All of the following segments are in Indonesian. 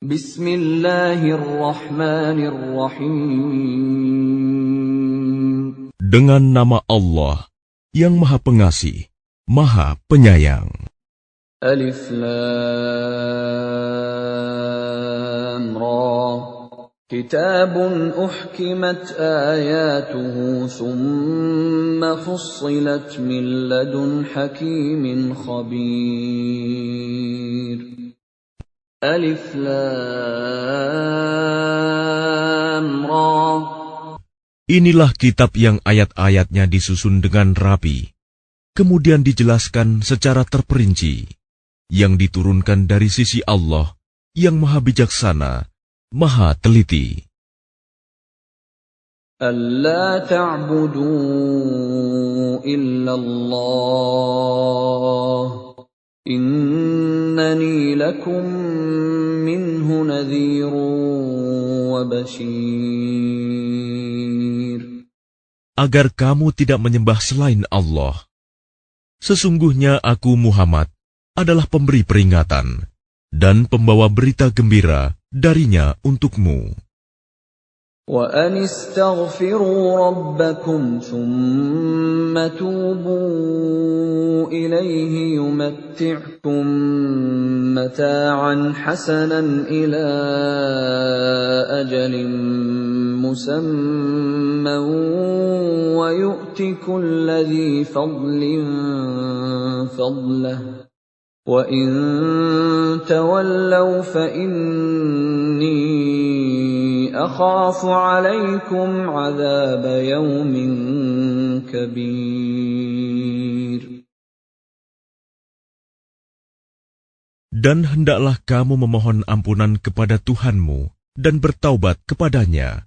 Bismillahirrahmanirrahim. Dengan nama Allah yang Maha Pengasih, Maha Penyayang. Alif Lam Ra. Kitabun uhkimat ayatuhu thumma fussilat min ladun hakimin khabir. Alif Lam Ra. Inilah kitab yang ayat-ayatnya disusun dengan rapi, kemudian dijelaskan secara terperinci, yang diturunkan dari sisi Allah yang Maha Bijaksana, Maha Teliti. Alla ta'budu illallah, innani lakum minhu nadhirun wa bashir. Agar kamu tidak menyembah selain Allah. Sesungguhnya aku Muhammad adalah pemberi peringatan dan pembawa berita gembira darinya untukmu. وَأَنِ اسْتَغْفِرُوا رَبَّكُمْ ثُمَّ تُوبُوا إِلَيْهِ يُمَتِّعْكُم مَّتَاعًا حَسَنًا إِلَىٰ أَجَلٍ مُّسَمًّى وَيُؤْتِ كُلَّ ذِي فَضْلٍ فَضْلَهُ وَإِن تَوَلَّوْا فَإِنِّي أَخَافُ عَلَيْكُمْ عَذَابَ يَوْمٍ كَبِيرٍ. Dan hendaklah kamu memohon ampunan kepada Tuhanmu dan bertaubat kepadanya.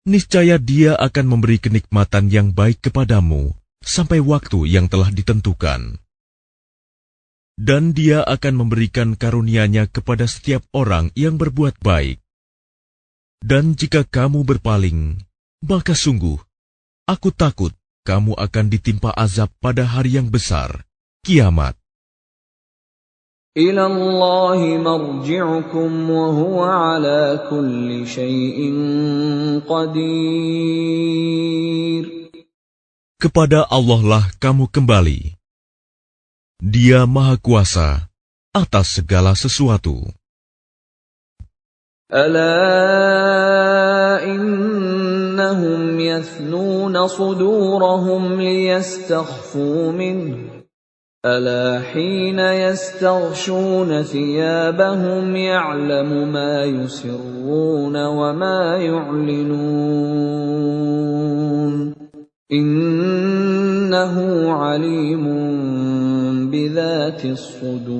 Niscaya Dia akan memberi kenikmatan yang baik kepadamu sampai waktu yang telah ditentukan. Dan Dia akan memberikan karunia-Nya kepada setiap orang yang berbuat baik. Dan jika kamu berpaling, maka sungguh, aku takut kamu akan ditimpa azab pada hari yang besar, kiamat. إِلَى اللَّهِ مَرْجِعُكُمْ وَهُوَ عَلَى كُلِّ شَيْءٍ قَدِيرٌ. Kepada Allah lah kamu kembali. Dia Maha Kuasa atas segala sesuatu. أَلَا إِنَّهُمْ يَثْنُونَ صُدُورَهُمْ لِيَسْتَخْفُوا مِنْهُ أَلَا حِينَ يَسْتَغْشُونَ ثِيَابَهُمْ يَعْلَمُ مَا يُسِرُّونَ وَمَا يُعْلِنُونَ إِنَّهُ عَلِيمٌ بِذَاتِ الصُّدُورِ.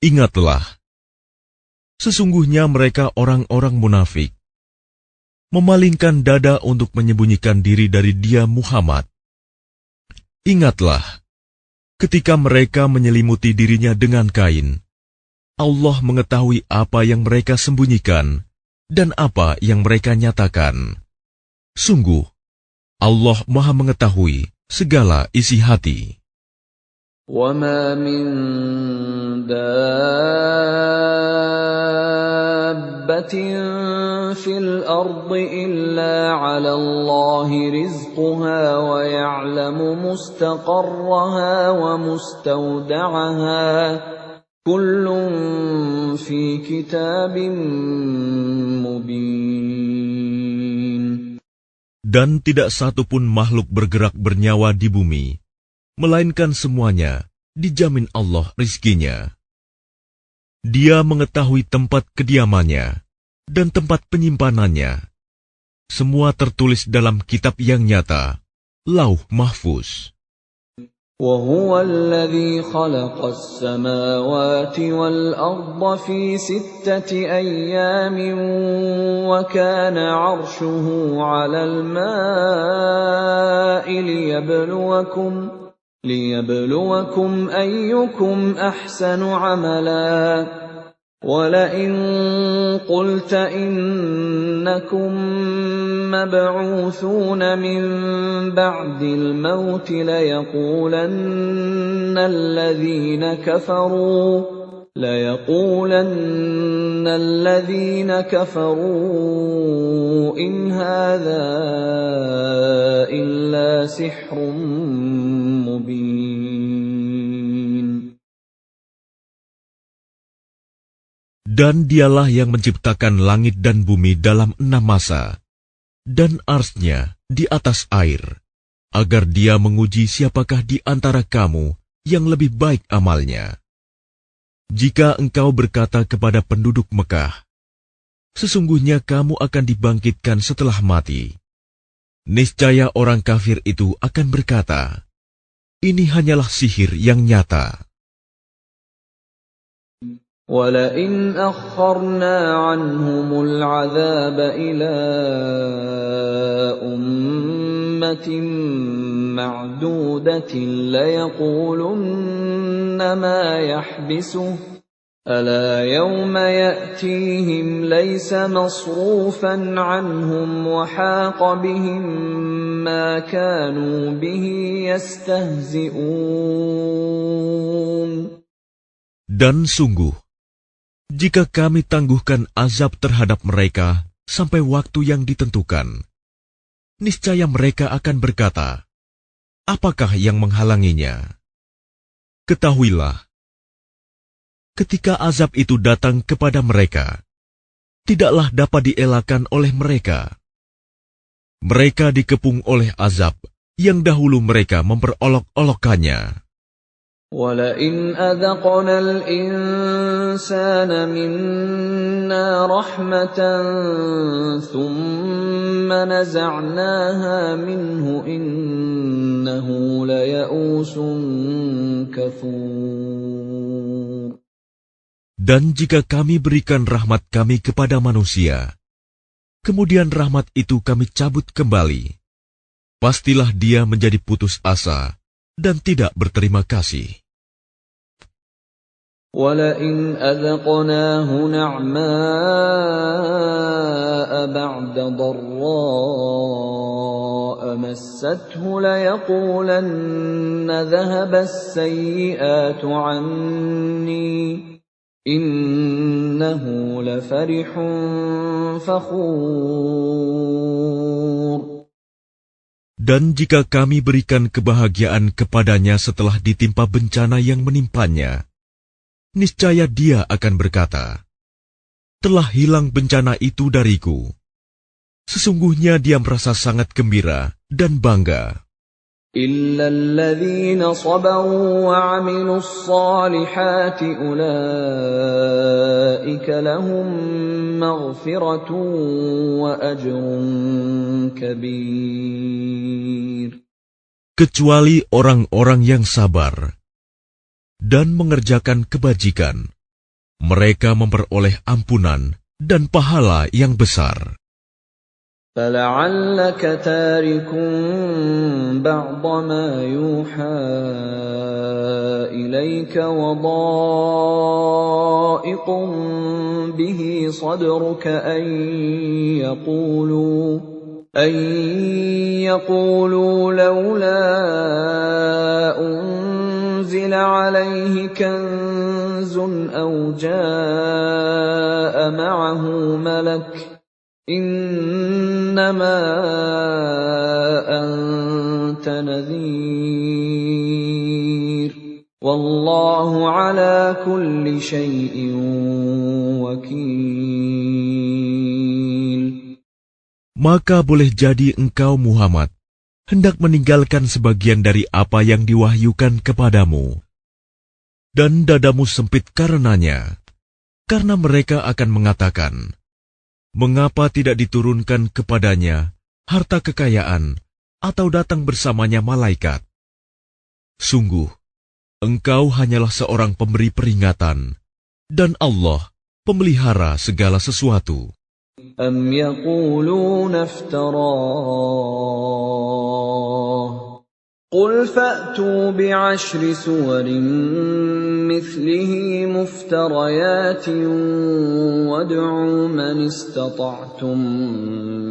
Ingatlah, sesungguhnya mereka orang-orang munafik, memalingkan dada untuk menyembunyikan diri dari Dia Muhammad. Ingatlah, ketika mereka menyelimuti dirinya dengan kain, Allah mengetahui apa yang mereka sembunyikan dan apa yang mereka nyatakan. Sungguh, Allah Maha mengetahui segala isi hati. وَمَا مِن دَابَّةٍ فِي الْأَرْضِ إِلَّا عَلَى اللَّهِ رِزْقُهَا وَيَعْلَمُ مُسْتَقَرَّهَا وَمُسْتَوْدَعَهَا كُلٌّ فِي كِتَابٍ مُبِينٍ. Dan tidak satu pun makhluk bergerak bernyawa di bumi, melainkan semuanya dijamin Allah rizkinya. Dia mengetahui tempat kediamannya dan tempat penyimpanannya. Semua tertulis dalam kitab yang nyata, Lauh Mahfuz. وَهُوَ الَّذِي خَلَقَ السَّمَاوَاتِ وَالْأَرْضَ فِي 6 أَيَّامٍ وَكَانَ عَرْشُهُ عَلَى الْمَاءِ لِيَبْلُوَكُمْ أَيُّكُمْ أَحْسَنُ عَمَلًا وَلَئِن قُلْتَ إِنَّكُم مَّبْعُوثُونَ مِن بَعْدِ الْمَوْتِ لَيَقُولَنَّ الَّذِينَ كَفَرُوا إِنْ هَٰذَا إِلَّا سِحْرٌ مُّبِينٌ. Dan dialah yang menciptakan langit dan bumi dalam 6 masa, dan arsy-Nya di atas air, agar Dia menguji siapakah di antara kamu yang lebih baik amalnya. Jika engkau berkata kepada penduduk Mekah, sesungguhnya kamu akan dibangkitkan setelah mati, niscaya orang kafir itu akan berkata, ini hanyalah sihir yang nyata. وَلَئِنْ أَخَّرْنَا عَنْهُمُ الْعَذَابَ إِلَىٰ أُمَّةٍ مَّعْدُودَةٍ لَّيَقُولُنَّ مَا يَحْبِسُهُ أَلَا يَوْمَ يَأْتِيهِمْ لَيْسَ مَصْرُوفًا عَنْهُمْ وَحَاقَ بِهِم مَّا كَانُوا بِهِ يَسْتَهْزِئُونَ. Dan sungguh, jika kami tangguhkan azab terhadap mereka sampai waktu yang ditentukan, niscaya mereka akan berkata, apakah yang menghalanginya? Ketahuilah, ketika azab itu datang kepada mereka, tidaklah dapat dielakkan oleh mereka. Mereka dikepung oleh azab yang dahulu mereka memperolok-olokkannya. وَلَئِنْ أَذَقْنَا الْإِنسَانَ مِنَّا رَحْمَةً ثُمَّ نَزَعْنَاهَا مِنْهُ إِنَّهُ لَيَئُوسٌ كَفُورٌ. Dan jika kami berikan rahmat kami kepada manusia, kemudian rahmat itu kami cabut kembali, pastilah dia menjadi putus asa dan tidak berterima kasih. وَلَئِنْ أَذَقْنَاهُ نَعْمَاءَ بَعْدَ ضَرَّاءَ مَسَّتْهُ لَيَقُولَنَّ ذَهَبَ السَّيِّئَاتُ عَنِّي إِنَّهُ لَفَرِحٌ فَخُورٌ. Dan jika kami berikan kebahagiaan kepadanya setelah ditimpa bencana yang menimpanya, niscaya dia akan berkata, telah hilang bencana itu dariku. Sesungguhnya dia merasa sangat gembira dan bangga. إِلَّا الَّذِينَ صَبَرُوا وَعَمِلُوا الصَّالِحَاتِ أُولَٰئِكَ لَهُم مَّغْفِرَةٌ وَأَجْرٌ كَبِيرٌ. Kecuali orang-orang yang sabar dan mengerjakan kebajikan, mereka memperoleh ampunan dan pahala yang besar. فَلَعَلَّكَ تَارِكٌ بَعْضَ مَا يُوحَىٰ إِلَيْكَ وَضَائِقٌ بِهِ صَدْرُكَ أَن يَقُولُوا لَوْلَا أُنزِلَ عَلَيْهِ كَنزٌ أَوْ جَاءَ مَعَهُ مَلَكٌ إِنَّمَا أَنتَ نَذِيرٌ وَاللَّهُ عَلَى كُلِّ شَيْءٍ وَكِيلٌ. Maka boleh jadi engkau Muhammad hendak meninggalkan sebagian dari apa yang diwahyukan kepadamu, dan dadamu sempit karenanya, karena mereka akan mengatakan, mengapa tidak diturunkan kepadanya harta kekayaan atau datang bersamanya malaikat? Sungguh, engkau hanyalah seorang pemberi peringatan, dan Allah pemelihara segala sesuatu. أَمْ يَقُولُونَ افْتَرَاهُ قل فأتوا بعشر سور مثله مفتريات وادعوا من استطعتم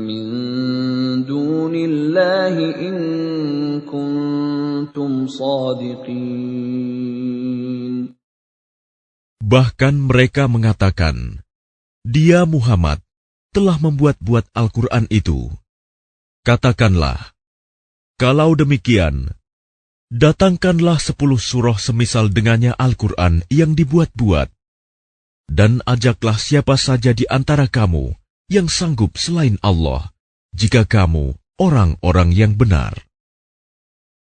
من دون الله إن كنتم صادقين. Bahkan mereka mengatakan, Dia Muhammad telah membuat-buat Al-Quran itu. Katakanlah, kalau demikian, datangkanlah 10 surah semisal dengannya Al-Quran yang dibuat-buat, dan ajaklah siapa saja di antara kamu yang sanggup selain Allah, jika kamu orang-orang yang benar.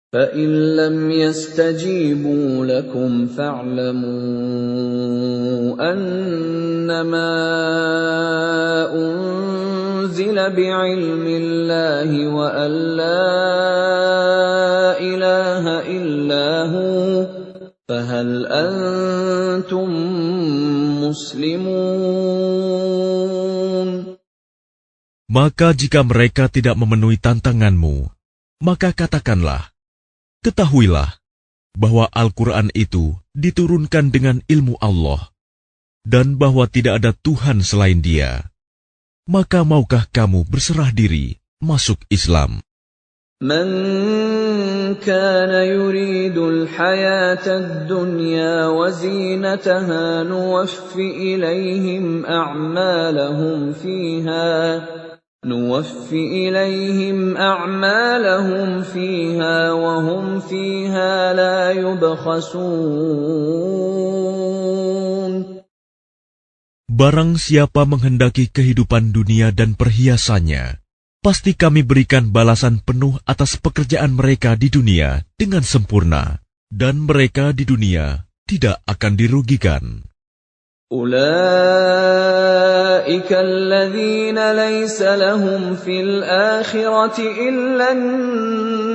فَإِن لَّمْ يَسْتَجِيبُوا لَكُمْ فَاعْلَمُوا أَنَّمَا أُنزِلَ بِعِلْمِ اللَّهِ وَأَن لَّا إِلَٰهَ إِلَّا هُوَ فَهَلْ أَنتُم مُّسْلِمُونَ. Maka jika mereka tidak memenuhi tantanganmu, maka katakanlah, ketahuilah bahwa Al-Quran itu diturunkan dengan ilmu Allah, dan bahwa tidak ada Tuhan selain Dia. Maka maukah kamu berserah diri masuk Islam? من كان يريد الحياة الدنيا وزينتها نوفِ إليهم أعمالهم فيها وهم فيها لا يبخسون. Barang siapa menghendaki kehidupan dunia dan perhiasannya, pasti kami berikan balasan penuh atas pekerjaan mereka di dunia dengan sempurna, dan mereka di dunia tidak akan dirugikan. أولئك الذين ليس لهم في الآخرة إلا النار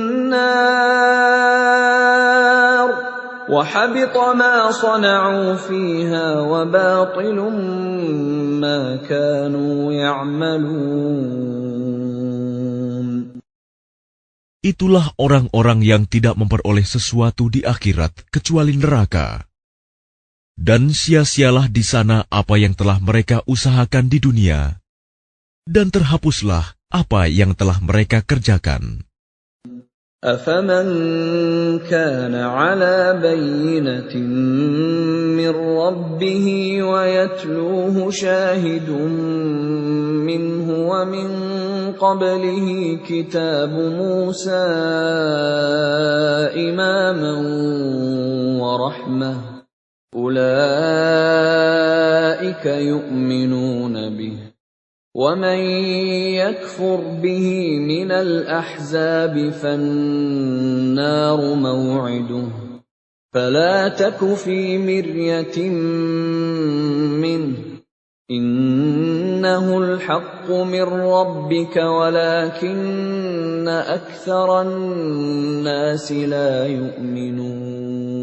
وحبط ما صنعوا فيها وباطل ما كانوا يعملون. Itulah orang-orang yang tidak memperoleh sesuatu di akhirat kecuali neraka. Dan sia-sialah di sana apa yang telah mereka usahakan di dunia, dan terhapuslah apa yang telah mereka kerjakan. أَفَمَنْ كَانَ عَلَى بَيِّنَةٍ مِّن رَّبِّهِ وَيَتْلُوهُ شَاهِدٌ مِّنْهُ وَمِن قَبْلِهِ كِتَابُ مُوسَىٰ إِمَامًا وَرَحْمَةً أُولَٰئِكَ يُؤْمِنُونَ بِهِ وَمَن يَكْفُرْ بِهِ مِنَ الْأَحْزَابِ فَالنَّارُ مَوْعِدُهُ فَلَا تَكُ فِي مِرْيَةٍ مِّنْهُ إِنَّهُ الْحَقُّ مِن رَّبِّكَ وَلَٰكِنَّ أَكْثَرَ النَّاسِ لَا يُؤْمِنُونَ.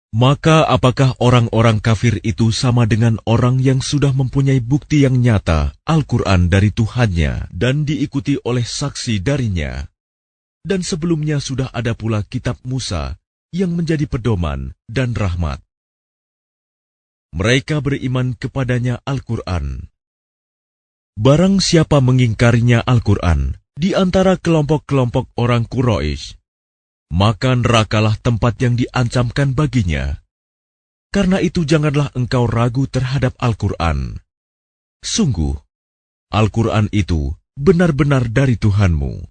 Maka apakah orang-orang kafir itu sama dengan orang yang sudah mempunyai bukti yang nyata Al-Quran dari Tuhannya dan diikuti oleh saksi darinya? Dan sebelumnya sudah ada pula kitab Musa yang menjadi pedoman dan rahmat. Mereka beriman kepadanya Al-Quran. Barang siapa mengingkarinya Al-Quran di antara kelompok-kelompok orang Quraisy, maka nerakalah tempat yang diancamkan baginya. Karena itu janganlah engkau ragu terhadap Al-Quran. Sungguh, Al-Quran itu benar-benar dari Tuhanmu.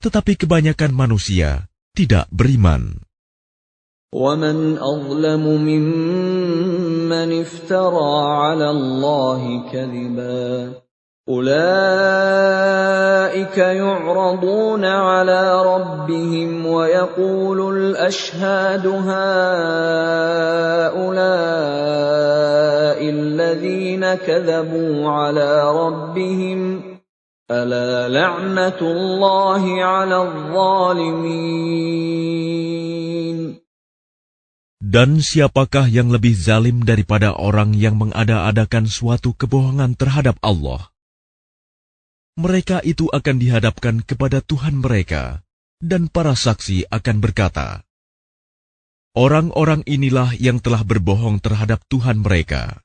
Tetapi kebanyakan manusia tidak beriman. وَمَنْ أَظْلَمُ مِمَّنِ افْتَرَىٰ عَلَى اللَّهِ كَذِبًا أُولَٰئِكَ يُعْرَضُونَ عَلَىٰ رَبِّهِمْ وَيَقُولُ الْأَشْهَادُ هَٰؤُلَاءِ الَّذِينَ كَذَبُوا عَلَىٰ رَبِّهِمْ أَلَا لَعْنَةُ اللَّهِ عَلَى الظَّالِمِينَ. Dan siapakah yang lebih zalim daripada orang yang mengada-adakan suatu kebohongan terhadap Allah? mereka itu akan dihadapkan kepada Tuhan mereka, dan para saksi akan berkata, orang-orang inilah yang telah berbohong terhadap Tuhan mereka.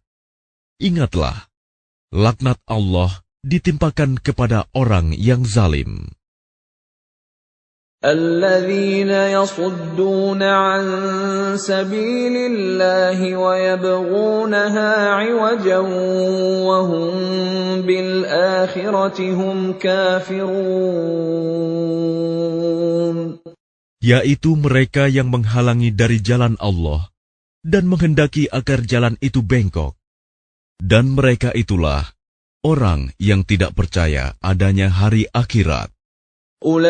Ingatlah, laknat Allah ditimpakan kepada orang yang zalim. الذين يصدون عن سبيل الله ويبغونها عوجا وهم بالآخرة هم كافرون. Yaitu mereka yang menghalangi dari jalan Allah dan menghendaki agar jalan itu bengkok. Dan mereka itulah orang yang tidak percaya adanya hari akhirat. أولئك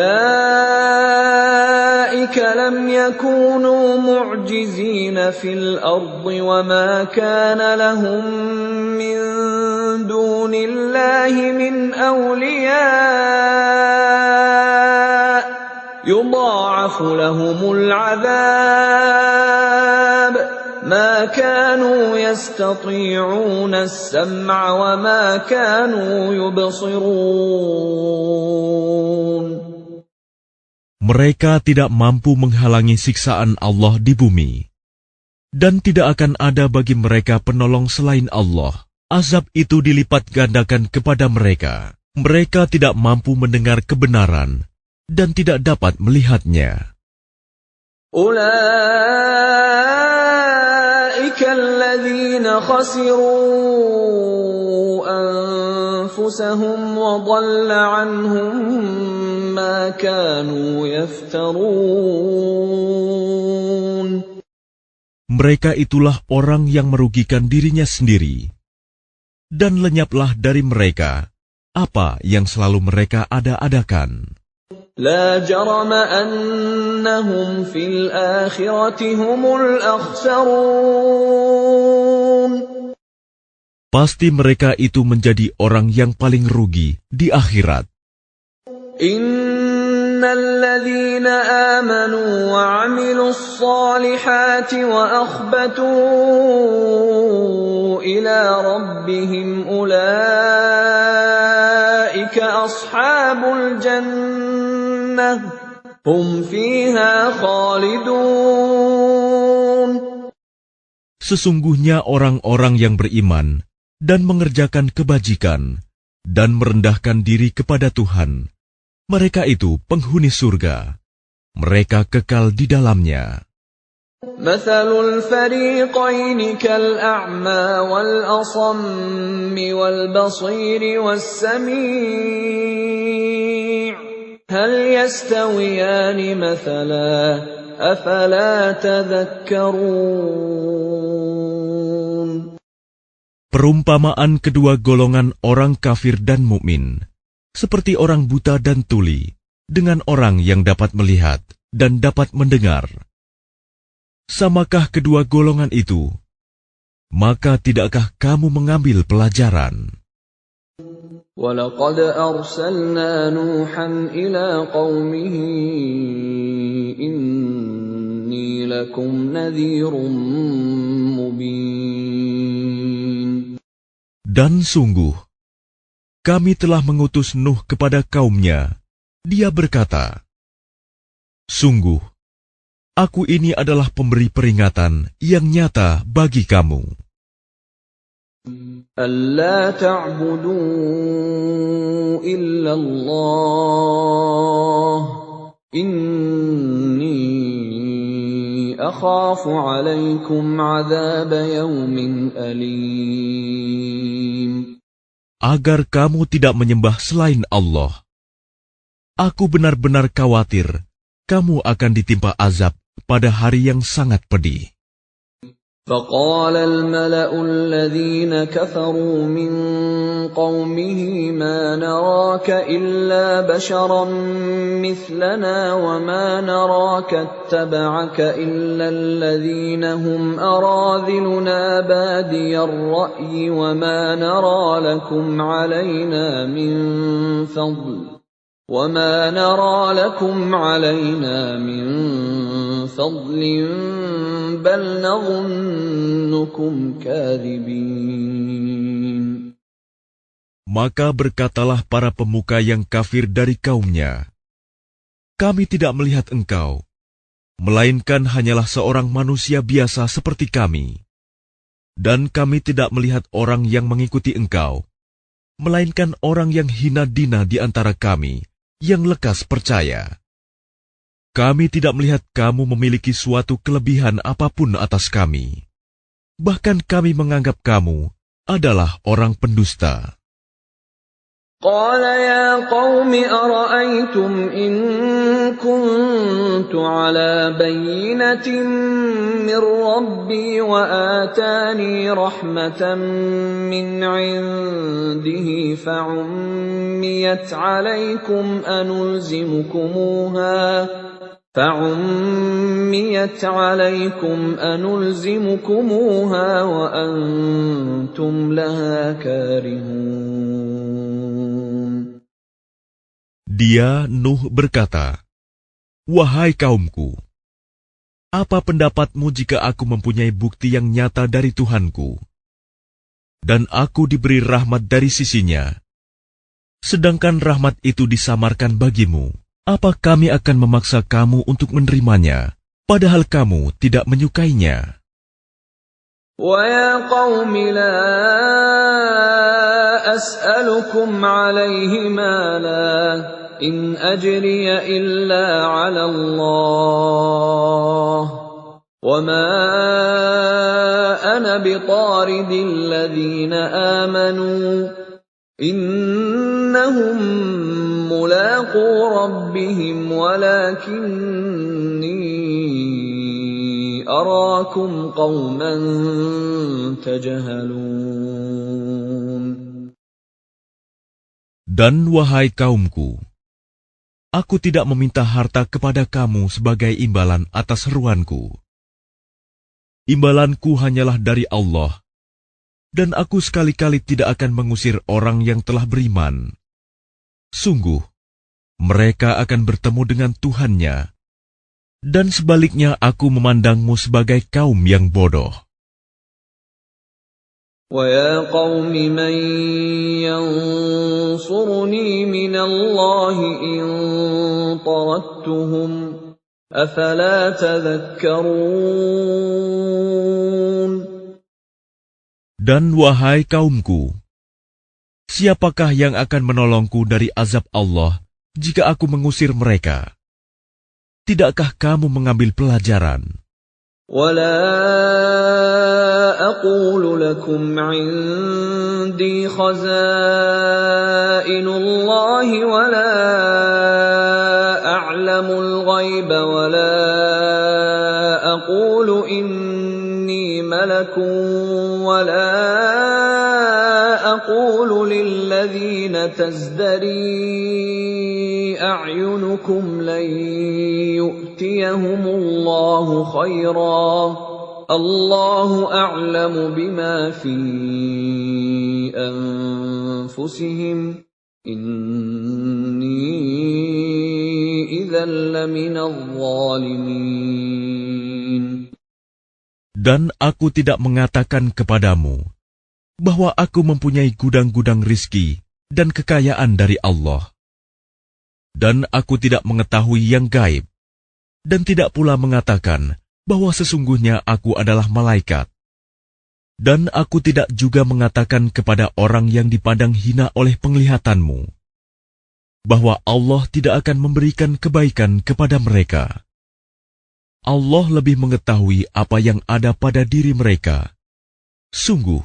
لم يكونوا معجزين في الأرض وما كان لهم من دون الله من أولياء يضاعف لهم العذاب ما كانوا يستطيعون السمع وما كانوا يبصرون. Mereka tidak mampu menghalangi siksaan Allah di bumi, dan tidak akan ada bagi mereka penolong selain Allah. Azab itu dilipat gandakan kepada mereka. Mereka tidak mampu mendengar kebenaran dan tidak dapat melihatnya. أولئك الذين خسروا أنفسهم وضل عنهم ما كانوا يفترون. Mereka itulah orang yang merugikan dirinya sendiri, dan lenyaplah dari mereka apa yang selalu mereka ada-adakan. لا جرم أنهم في الآخرة هم الأخسرون. Pasti mereka itu menjadi orang yang paling rugi di akhirat. إن الذين آمنوا وعملوا الصالحات وأخبتوا إلى ربهم أولئك أصحاب الجنة هم فيها خالدون. Sesungguhnya orang-orang yang beriman dan mengerjakan kebajikan dan merendahkan diri kepada Tuhan, mereka itu penghuni surga. Mereka kekal di dalamnya. مثل الفريقين كالأعمى والأصم والبصير والسميع هل يستويان مثلا أفلا تذكرون. Perumpamaan kedua golongan orang kafir dan mukmin, seperti orang buta dan tuli, dengan orang yang dapat melihat dan dapat mendengar. Samakah kedua golongan itu? Maka tidakkah kamu mengambil pelajaran? وَلَقَدْ أَرْسَلْنَا نُوحًا إِلَى قَوْمِهِ إِنِّي لَكُمْ نَذِيرٌ مُبِينٌ. Dan sungguh, kami telah mengutus Nuh kepada kaumnya. Dia berkata, sungguh, aku ini adalah pemberi peringatan yang nyata bagi kamu. أَلَّا تَعْبُدُوا إِلَّا اللَّهَ إِنِّي أَخَافُ عَلَيْكُمْ عَذَابَ يَوْمٍ أَلِيمٍ. Agar kamu tidak menyembah selain Allah. Aku benar-benar khawatir kamu akan ditimpa azab pada hari yang sangat pedih. فَقَالَ الْمَلَأُ الَّذِينَ كَفَرُوا مِنْ قَوْمِهِ مَا نَرَاكَ إِلَّا بَشَرًا مِثْلَنَا وَمَا نَرَاكَ اتَّبَعَكَ إِلَّا الَّذِينَ هُمْ أَرَاذِلُنَا بَادِيَ الرَّأْيِ وَمَا نَرَى لَكُمْ عَلَيْنَا مِنْ فَضْلٍ بَلْ نَظُنُّكُمْ كَاذِبِينَ. Maka berkatalah para pemuka yang kafir dari kaumnya, "Kami tidak melihat engkau, melainkan hanyalah seorang manusia biasa seperti kami. Dan kami tidak melihat orang yang mengikuti engkau, melainkan orang yang hina dina di antara kami, yang lekas percaya. Kami tidak melihat kamu memiliki suatu kelebihan apapun atas kami. Bahkan kami menganggap kamu adalah orang pendusta." قال يا قوم أرأيتم إن كنت على بينة من ربي وآتاني رحمة من عنده فعميت عليكم أنلزمكموها وأنتم لها كارهون. Dia, Nuh, berkata, "Wahai kaumku, apa pendapatmu jika aku mempunyai bukti yang nyata dari Tuhanku, dan aku diberi rahmat dari sisinya, sedangkan rahmat itu disamarkan bagimu? Apa kami akan memaksa kamu untuk menerimanya, padahal kamu tidak menyukainya?" وَيَا قَوْمِ لَا أَسْأَلُكُمْ عَلَيْهِ مَالًا إِنْ أَجْرِيَ إِلَّا عَلَى اللَّهِ وَمَا أَنَا بِطَارِدِ الَّذِينَ آمَنُوا إِنَّهُمْ مُلَاقُو رَبِّهِمْ وَلَكِنِّي أَرَاكُمْ قَوْمًا تَجْهَلُونَ. Dan wahai kaumku, aku tidak meminta harta kepada kamu sebagai imbalan atas seruanku. Imbalanku hanyalah dari Allah, dan aku sekali-kali tidak akan mengusir orang yang telah beriman. Sungguh, mereka akan bertemu dengan Tuhannya, dan sebaliknya aku memandangmu sebagai kaum yang bodoh. وَيَا قَوْمِ مَنْ يَنْصُرُنِي مِنَ اللَّهِ إِنْ طَرَدتُّهُمْ أَفَلَا تَذَكَّرُونَ. Dan wahai kaumku, siapakah yang akan menolongku dari azab Allah jika aku mengusir mereka? Tidakkah kamu mengambil pelajaran? وَلَا أَقُولُ لَكُمْ عِنْدِي خَزَائِنُ اللَّهِ وَلَا أَعْلَمُ الْغَيْبَ وَلَا أَقُولُ إِنِّي مَلَكٌ وَلَا أَقُولُ لِلَّذِينَ تَزْدَرِي أَعْيُنُكُمْ لَنْ يُؤْتِيَهُمُ اللَّهُ خَيْرًا اللَّهُ أَعْلَمُ بِمَا فِي أَنفُسِهِمْ إِنِّي إِذًا لَّمِنَ الظَّالِمِينَ. Dan aku tidak mengatakan kepadamu bahwa aku mempunyai gudang-gudang rizki dan kekayaan dari Allah. Dan aku tidak mengetahui yang gaib, dan tidak pula mengatakan bahwa sesungguhnya aku adalah malaikat. Dan aku tidak juga mengatakan kepada orang yang dipandang hina oleh penglihatanmu, bahwa Allah tidak akan memberikan kebaikan kepada mereka. Allah lebih mengetahui apa yang ada pada diri mereka. Sungguh,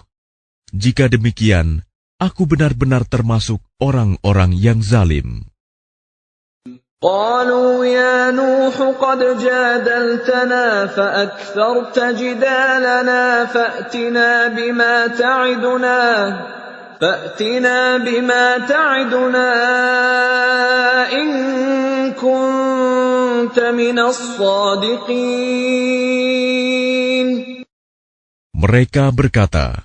jika demikian, aku benar-benar termasuk orang-orang yang zalim. قالوا يا نوح قد جادلتنا فأكثرت جدالنا فأتنا بما تعدنا إن كنت من الصادقين. Mereka berkata,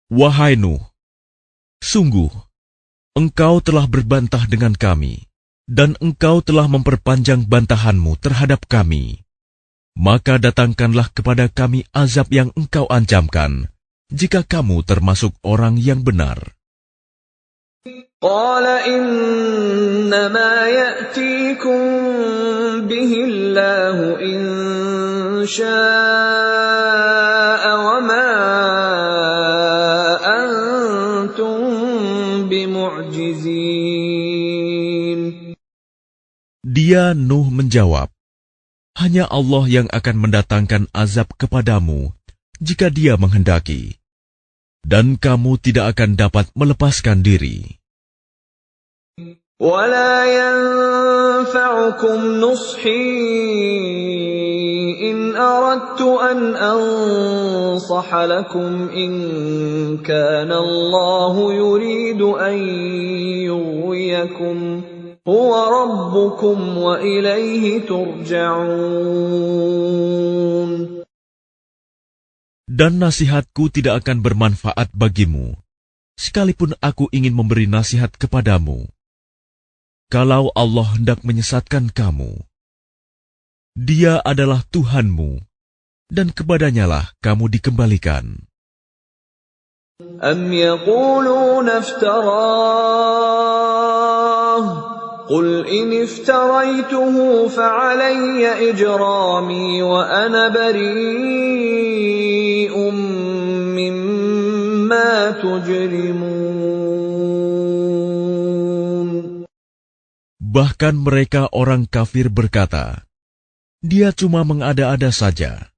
"Wahai Nuh, sungguh, engkau telah berbantah dengan kami, dan engkau telah memperpanjang bantahanmu terhadap kami. Maka datangkanlah kepada kami azab yang engkau ancamkan, jika kamu termasuk orang yang benar." قال إنما يأتيكم به الله إن شاء وما أنتم بمعجزين. Dia Nuh menjawab, hanya Allah yang akan mendatangkan azab kepadamu jika Dia menghendaki, dan kamu tidak akan dapat melepaskan diri. ولا ينفعكم نصحي إن أردت أن أنصح لكم إن كان الله يريد أن يغويكم هو ربكم وإليه ترجعون. Dan nasihatku tidak akan bermanfaat bagimu, sekalipun aku ingin memberi nasihat kepadamu. Kalau Allah hendak menyesatkan kamu, Dia adalah Tuhanmu, dan kepadanyalah kamu dikembalikan. أم يقولون افتراه قل إن افتريته فعلي إجرامي وأنا بريء مما تجرمون. Bahkan mereka orang kafir berkata, Dia cuma mengada-ada saja.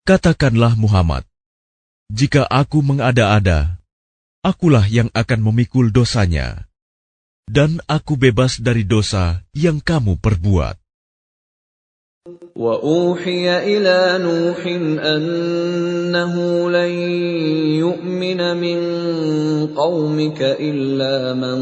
Katakanlah Muhammad, jika aku mengada-ada, akulah yang akan memikul dosanya, dan aku bebas dari dosa yang kamu perbuat. وَأُوحِيَ إِلَى نُوحٍ أَنَّهُ لَن يُؤْمِنَ مِن قَوْمِكَ إِلَّا مَن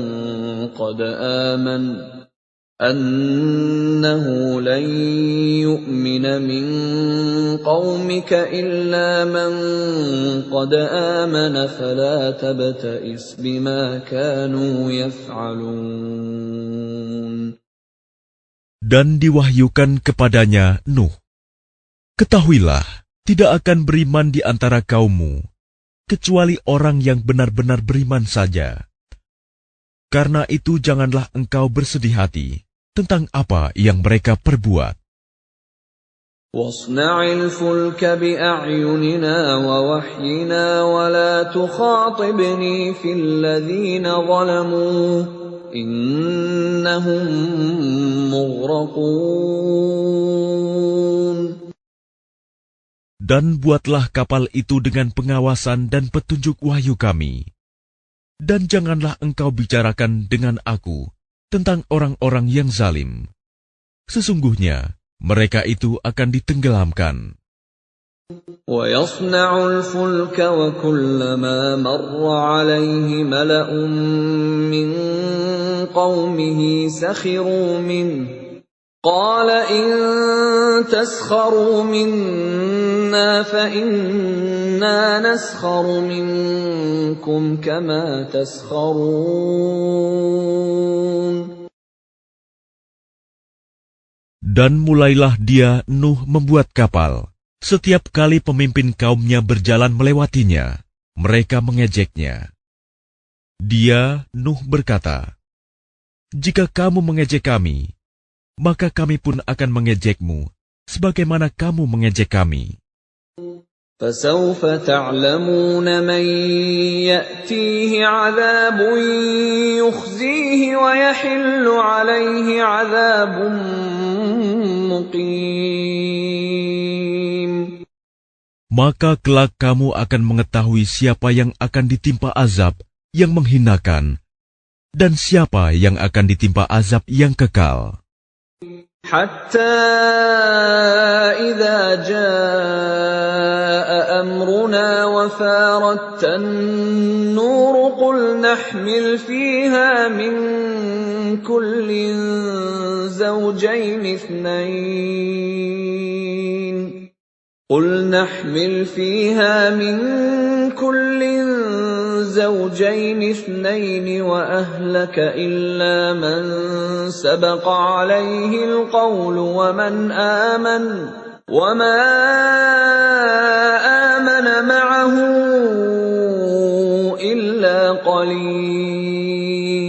قَدْ آمَنَ فَلَا تَبْتَئِسْ بِمَا كَانُوا يَفْعَلُونَ. Dan diwahyukan kepadanya Nuh, ketahuilah, tidak akan beriman di antara kaummu, kecuali orang yang benar-benar beriman saja. Karena itu janganlah engkau bersedih hati tentang apa yang mereka perbuat. وَاصْنَعِ الْفُلْكَ بِأَعْيُنِنَا وَوَحْيِنَا وَلَا تُخَاطِبْنِي فِي الَّذِينَ ظَلَمُوا إِنَّهُمْ مُغْرَقُونَ. Dan buatlah kapal itu dengan pengawasan dan petunjuk wahyu kami. Dan janganlah engkau bicarakan dengan aku tentang orang-orang yang zalim. Sesungguhnya mereka itu akan ditenggelamkan. وَيَصْنَعُ الْفُلْكَ وَكُلَّمَا مَرَّ عَلَيْهِ مَلَأٌ مِّن قَوْمِهِ سَخِرُوا مِنْهُ قَالَ إِن تَسْخَرُوا مِنَّا فَإِنَّا نَسْخَرُ مِنكُمْ كَمَا تَسْخَرُونَ. Dan mulailah dia Nuh membuat kapal. Setiap kali pemimpin kaumnya berjalan melewatinya, mereka mengejeknya. Dia, Nuh, berkata, jika kamu mengejek kami, maka kami pun akan mengejekmu, sebagaimana kamu mengejek kami. فَسَوْفَ تَعْلَمُونَ مَنْ يَأْتِيهِ عَذَابٌ يُخْزِيهِ وَيَحِلُّ عَلَيْهِ عَذَابٌ مُقِيمٌ. Maka kelak kamu akan mengetahui siapa yang akan ditimpa azab yang menghinakan, dan siapa yang akan ditimpa azab yang kekal. حتى إذا جاء أمرنا وفارت النور قل نحمل فيها من كل زوجين اثنين وأهلك إلا من سبق عليه القول ومن آمن وما آمن معه إلا قليل.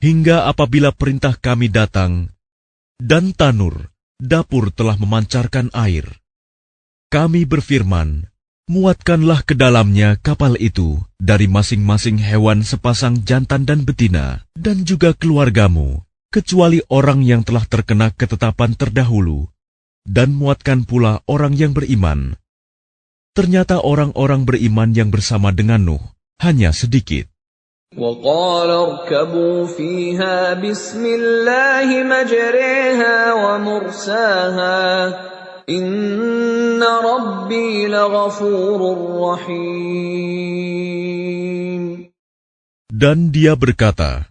hingga apabila perintah kami datang, dan tanur, dapur telah memancarkan air. Kami berfirman, muatkanlah ke dalamnya kapal itu dari masing-masing hewan sepasang jantan dan betina, dan juga keluargamu, kecuali orang yang telah terkena ketetapan terdahulu, dan muatkan pula orang yang beriman. Ternyata orang-orang beriman yang bersama dengan Nuh hanya sedikit. وَقَالَ ارْكَبُوا فِيهَا بِسْمِ اللَّهِ مَجْرَاهَا وَمُرْسَاهَا إِنَّ رَبِّي لَغَفُورٌ رَّحِيمٌ. Dan dia berkata,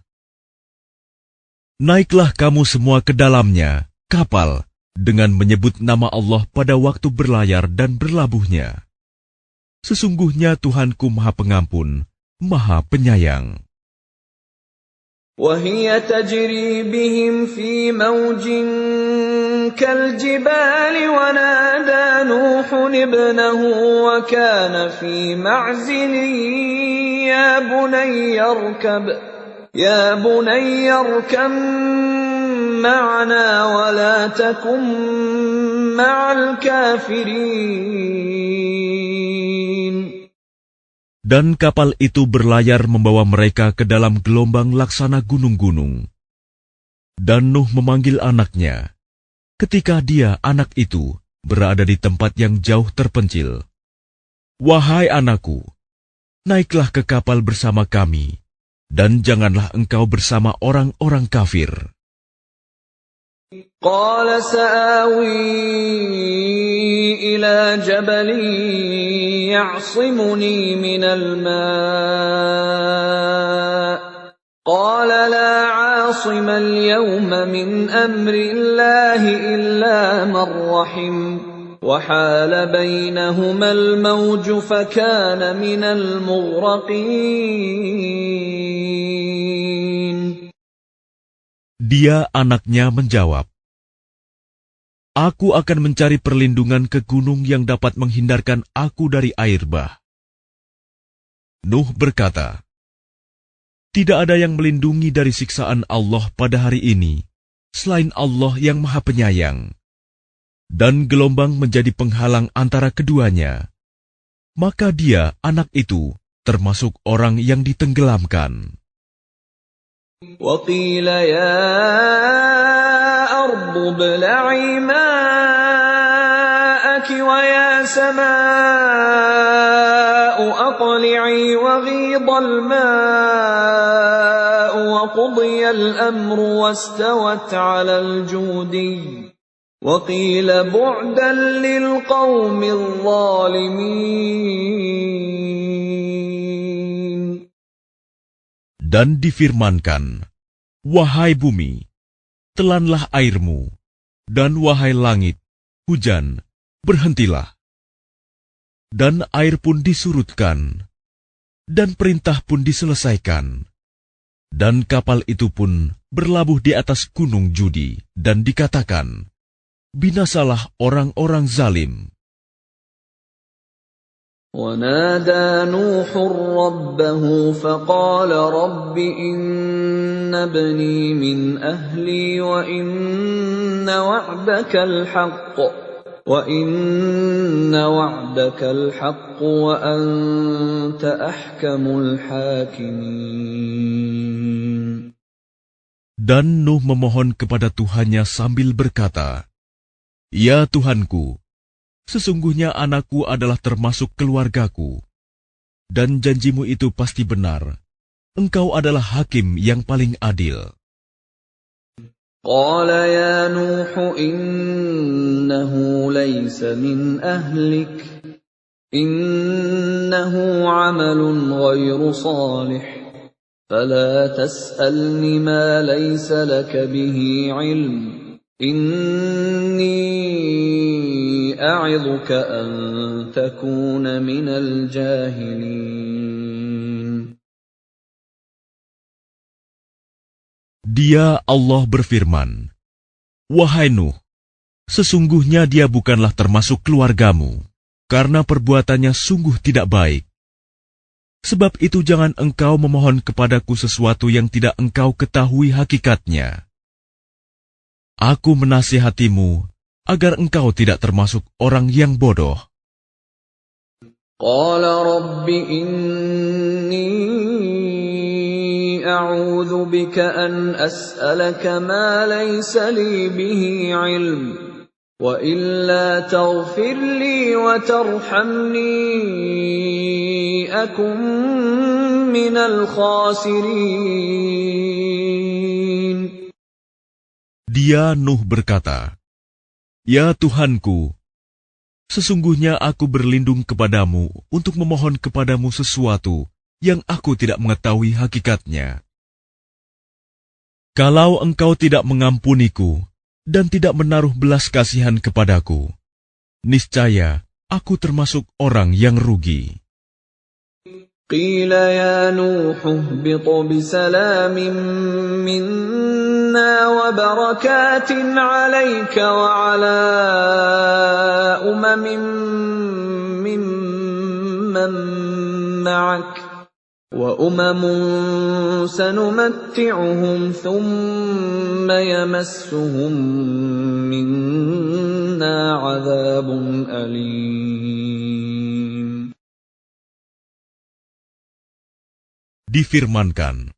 naiklah kamu semua ke dalamnya, kapal, dengan menyebut nama Allah pada waktu berlayar dan berlabuhnya. Sesungguhnya Tuhanku Maha Pengampun, Maha Penyayang. وَهِيَ تَجْرِي بِهِمْ فِي مَوْجٍ كَالْجِبَالِ وَنَادَى نُوحٌ ابْنَهُ وَكَانَ فِي مَعْزِلٍ يَا بُنَيَّ ارْكَب مَّعَنَا وَلَا تَكُن مَّعَ الْكَافِرِينَ. Dan kapal itu berlayar membawa mereka ke dalam gelombang laksana gunung-gunung. Dan Nuh memanggil anaknya, ketika dia, anak itu, berada di tempat yang jauh terpencil. Wahai anakku, naiklah ke kapal bersama kami, dan janganlah engkau bersama orang-orang kafir. قَالَ سَآوِي إِلَى جَبَلٍ يَعْصِمُنِي مِنَ الْمَاءِ قَالَ لَا عَاصِمَ الْيَوْمَ مِنْ أَمْرِ اللَّهِ إِلَّا مَنْ رَحِمَ وَحَالَ بَيْنَهُمَا الْمَوْجُ فَكَانَ مِنَ الْمُغْرَقِينَ. Dia, anaknya, menjawab, aku akan mencari perlindungan ke gunung yang dapat menghindarkan aku dari air bah. Nuh berkata, tidak ada yang melindungi dari siksaan Allah pada hari ini, selain Allah yang Maha Penyayang. Dan gelombang menjadi penghalang antara keduanya. Maka dia, anak itu, termasuk orang yang ditenggelamkan. وَقِيلَ يَا أَرْضُ ابْلَعِي مَاءَكِ وَيَا سَمَاءُ أَقْلِعِي وَغِيضَ الْمَاءُ وَقُضِيَ الْأَمْرُ وَاسْتَوَتْ عَلَى الْجُودِيِّ وَقِيلَ بُعْدًا لِلْقَوْمِ الظَّالِمِينَ. Dan difirmankan, wahai bumi, telanlah airmu, dan wahai langit, hujan, berhentilah. Dan air pun disurutkan, dan perintah pun diselesaikan. Dan kapal itu pun berlabuh di atas gunung Judi, dan dikatakan, binasalah orang-orang zalim. وَنَادَى نُوحٌ رَبَّهُ فَقَالَ رَبِّ إِنَّ ابْنِي مِنْ أَهْلِي وَإِنَّ وَعْدَكَ الْحَقُّ وَأَنْتَ أَحْكَمُ الْحَاكِمِينَ. Dan Nuh memohon kepada Tuhannya sambil berkata, ya Tuhanku, sesungguhnya anakku adalah termasuk keluargaku, dan janjimu itu pasti benar. Engkau adalah hakim yang paling adil. قَالَ يَا نُوحُ إِنَّهُ لَيْسَ مِنْ أَهْلِكَ إِنَّهُ عَمَلٌ غَيْرُ صَالِحٍ فَلَا تَسْأَلْنِ مَا لَيْسَ لَكَ بِهِ عِلْمٌ إِنِّي أَعِظُكَ أَن تَكُونَ مِنَ الْجَاهِلِينَ. Dia, Allah berfirman, wahai Nuh, sesungguhnya dia bukanlah termasuk keluargamu, karena perbuatannya sungguh tidak baik. Sebab itu jangan engkau memohon kepadaku sesuatu yang tidak engkau ketahui hakikatnya. Aku menasihatimu agar engkau tidak termasuk orang yang bodoh. Qala rabbi inni a'udzu bika an as'alaka ma laysa li bihi 'ilm wa illa taghfir li wa tarhamni akum minal khasirin. Dia Nuh berkata, "Ya Tuhanku, sesungguhnya aku berlindung kepadamu untuk memohon kepadamu sesuatu yang aku tidak mengetahui hakikatnya. Kalau engkau tidak mengampuniku dan tidak menaruh belas kasihan kepadaku, niscaya aku termasuk orang yang rugi." Qila ya Nuh ihbit bisalamin minna wa barakatin 'alayka wa 'ala umamin mimman ma'ak wa umamun sanumatti'uhum thumma yamassuhum minna 'adzabun alim. Difirmankan,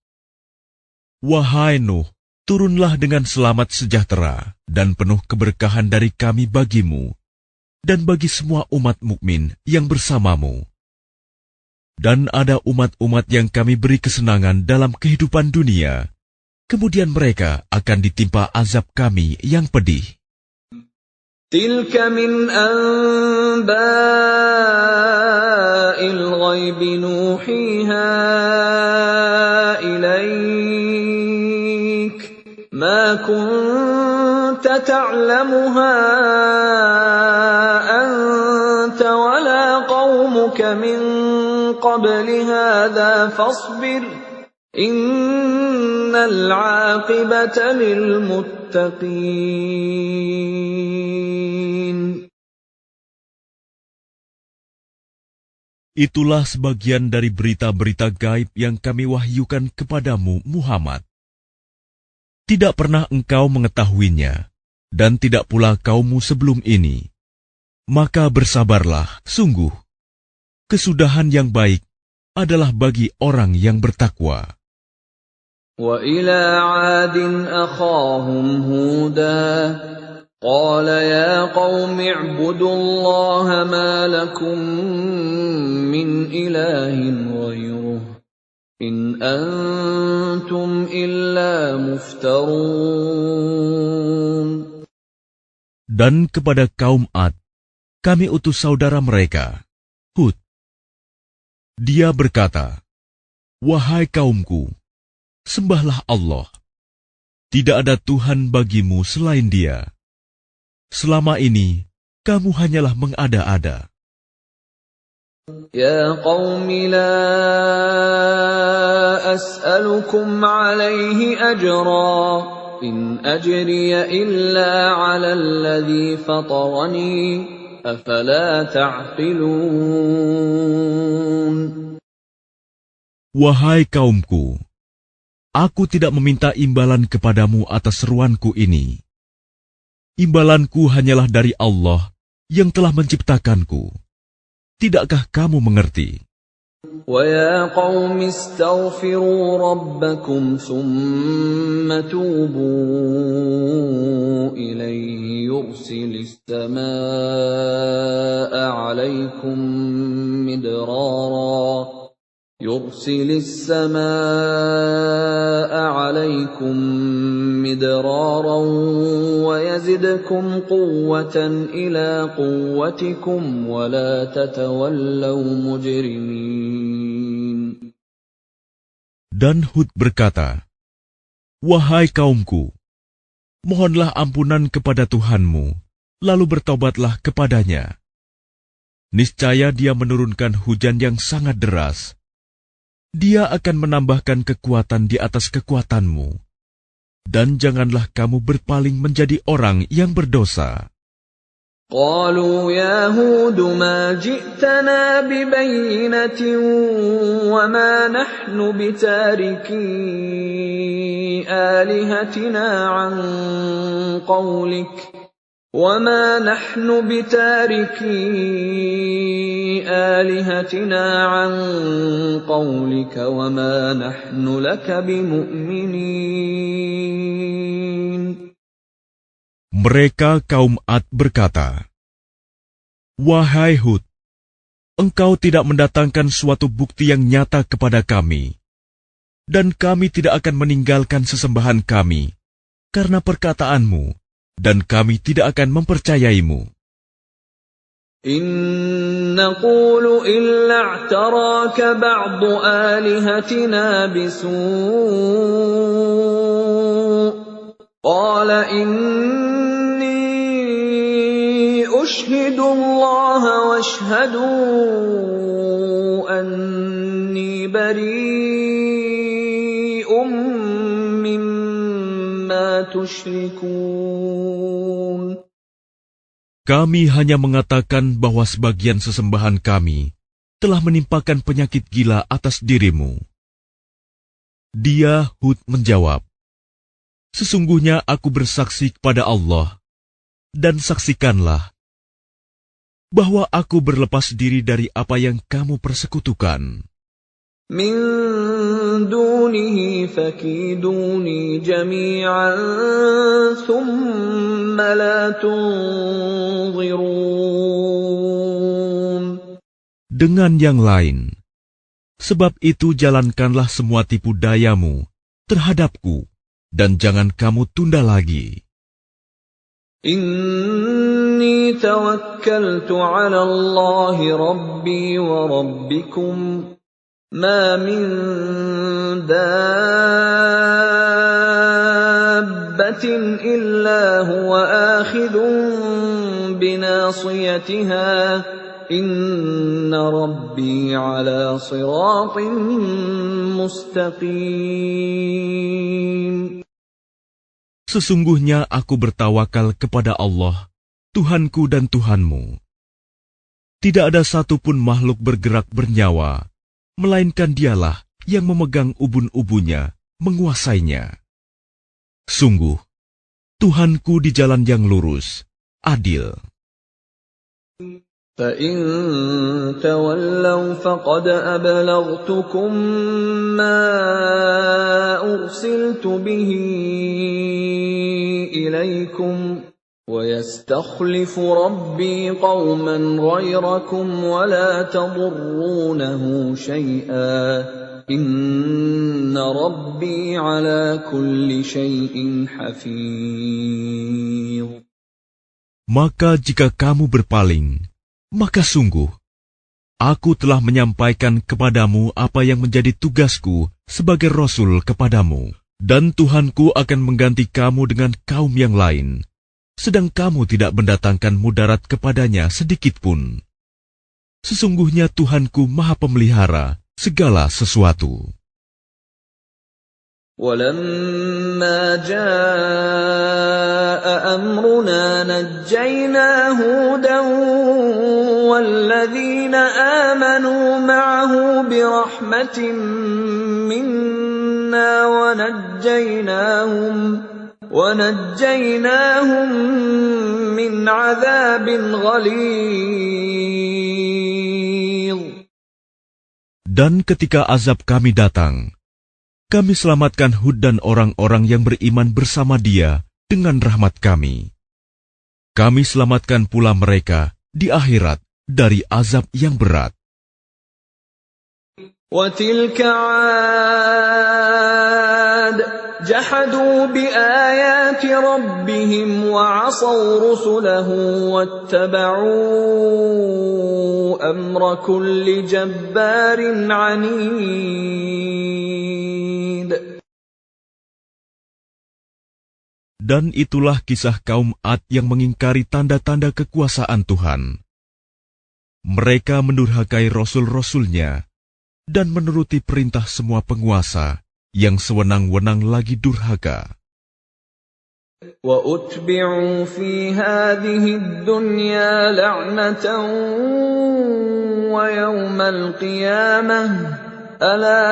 "Wahai Nuh, turunlah dengan selamat sejahtera dan penuh keberkahan dari kami bagimu dan bagi semua umat mukmin yang bersamamu. Dan ada umat-umat yang kami beri kesenangan dalam kehidupan dunia, kemudian mereka akan ditimpa azab kami yang pedih." Tilka min anba'il ghaibi nuhiha ilaik ma kunta ta'lamuha anta wala qaumuka min qabli hadha fasbir innal 'aqibata lil muttaqin. Itulah sebagian dari berita-berita gaib yang kami wahyukan kepadamu, Muhammad. Tidak pernah engkau mengetahuinya, dan tidak pula kaummu sebelum ini. Maka bersabarlah, sungguh. Kesudahan yang baik adalah bagi orang yang bertakwa. Wa ila 'adin akhahum Huda qala ya qaumi i'budullaha ma lakum min ilahin ghairuh in antum illa muftarun. Dan kepada kaum Ad, kami utus saudara mereka, Hud. Dia berkata, "Wahai kaumku, sembahlah Allah. Tidak ada Tuhan bagimu selain Dia. Selama ini, kamu hanyalah mengada-ada." Ya qaumi la as'alukum 'alaihi ajra in ajriya illa 'ala alladhi fatarani afala ta'qilun. Wahai kaumku, aku tidak meminta imbalan kepadamu atas seruanku ini. Imbalanku hanyalah dari Allah yang telah menciptakanku. Tidakkah kamu mengerti? Wa ya qaumi astaghfiru rabbakum thumma tubu ilaihi yursilis samaa'a 'alaikum midrara يرسل السماء عليكم مدرارا ويزدكم قوة إلى قوتكم ولا تتولوا مجرمين. Dan Hud berkata, "Wahai kaumku, mohonlah ampunan kepada Tuhanmu, lalu bertobatlah kepadanya. Niscaya Dia menurunkan hujan yang sangat deras. Dia akan menambahkan kekuatan di atas kekuatanmu. Dan janganlah kamu berpaling menjadi orang yang berdosa." قالوا يا هود ما جئتنا ببينة وما نحن بتاركي آلهتنا عن قولك وما نحن لك بمؤمنين. Mereka kaum Ad berkata, "Wahai Hud, engkau tidak mendatangkan suatu bukti yang nyata kepada kami, dan kami tidak akan meninggalkan sesembahan kami karena perkataanmu, dan kami tidak akan mempercayaimu. إن نقول إلا اعتراك بعض آلهتنا بسوء قال إني أشهد الله واشهدوا أني بريء مما تشركون. Kami hanya mengatakan bahwa sebagian sesembahan kami telah menimpakan penyakit gila atas dirimu." Dia, Hud, menjawab, "Sesungguhnya aku bersaksi kepada Allah, dan saksikanlah bahwa aku berlepas diri dari apa yang kamu persekutukan. من دونه فكيدوني جميعا ثم لا تنظرون." Dengan yang lain, sebab itu jalankanlah semua tipu dayamu terhadapku, dan jangan kamu tunda lagi. إني توكلت على الله ربي وربكم ما من دابة إلا هو آخذ بناصيتها إن ربي على صراط مستقيم. Sesungguhnya aku bertawakal kepada Allah, Tuhanku dan Tuhanmu. Tidak ada satupun makhluk bergerak bernyawa, melainkan Dialah yang memegang ubun-ubunnya, menguasainya. Sungguh, Tuhanku di jalan yang lurus, adil. فَإِن تَوَلَّوْا فَقَدْ أَبْلَغْتُكُم مَّا أُرْسِلْتُ بِهِ إِلَيْكُمْ وَيَسْتَخْلِفُ رَبِّي قَوْمًا غَيْرَكُمْ وَلَا تَضُرُّونَهُ شَيْئًا إِنَّ رَبِّي عَلَى كُلِّ شَيْءٍ حَفِيظٌ. Maka jika kamu berpaling, maka sungguh, aku telah menyampaikan kepadamu apa yang menjadi tugasku sebagai Rasul kepadamu, dan Tuhanku akan mengganti kamu dengan kaum yang lain, sedang kamu tidak mendatangkan mudarat kepadanya sedikitpun. Sesungguhnya Tuhanku Maha Pemelihara segala sesuatu. وَلَمَّا جَاءَ أَمْرُنَا نَجَّيْنَا هُودًا وَالَّذِينَ آمَنُوا مَعَهُ بِرَحْمَةٍ مِنَّا وَنَجَّيْنَاهُمْ مِنْ عَذَابٍ غَلِيظٍ. Dan ketika azab kami datang, kami selamatkan Hud dan orang-orang yang beriman bersama dia dengan rahmat kami. Kami selamatkan pula mereka di akhirat dari azab yang berat. وَتِلْكَ عَادٌ جَحَدُوا بِآيَاتِ رَبِّهِمْ وَعَصَوْا رُسُلَهُ وَاتَّبَعُوا أَمْرَ كُلِّ جَبَّارٍ عَنِيدٍ. Dan itulah kisah kaum Ad yang mengingkari tanda-tanda kekuasaan Tuhan. Mereka mendurhakai rasul-rasulnya dan menuruti perintah semua penguasa yang sewenang-wenang lagi durhaka. وَأُتْبِعُوا فِي هَٰذِهِ الدُّنْيَا لَعْنَةً وَيَوْمَ الْقِيَامَةِ ۗ أَلَا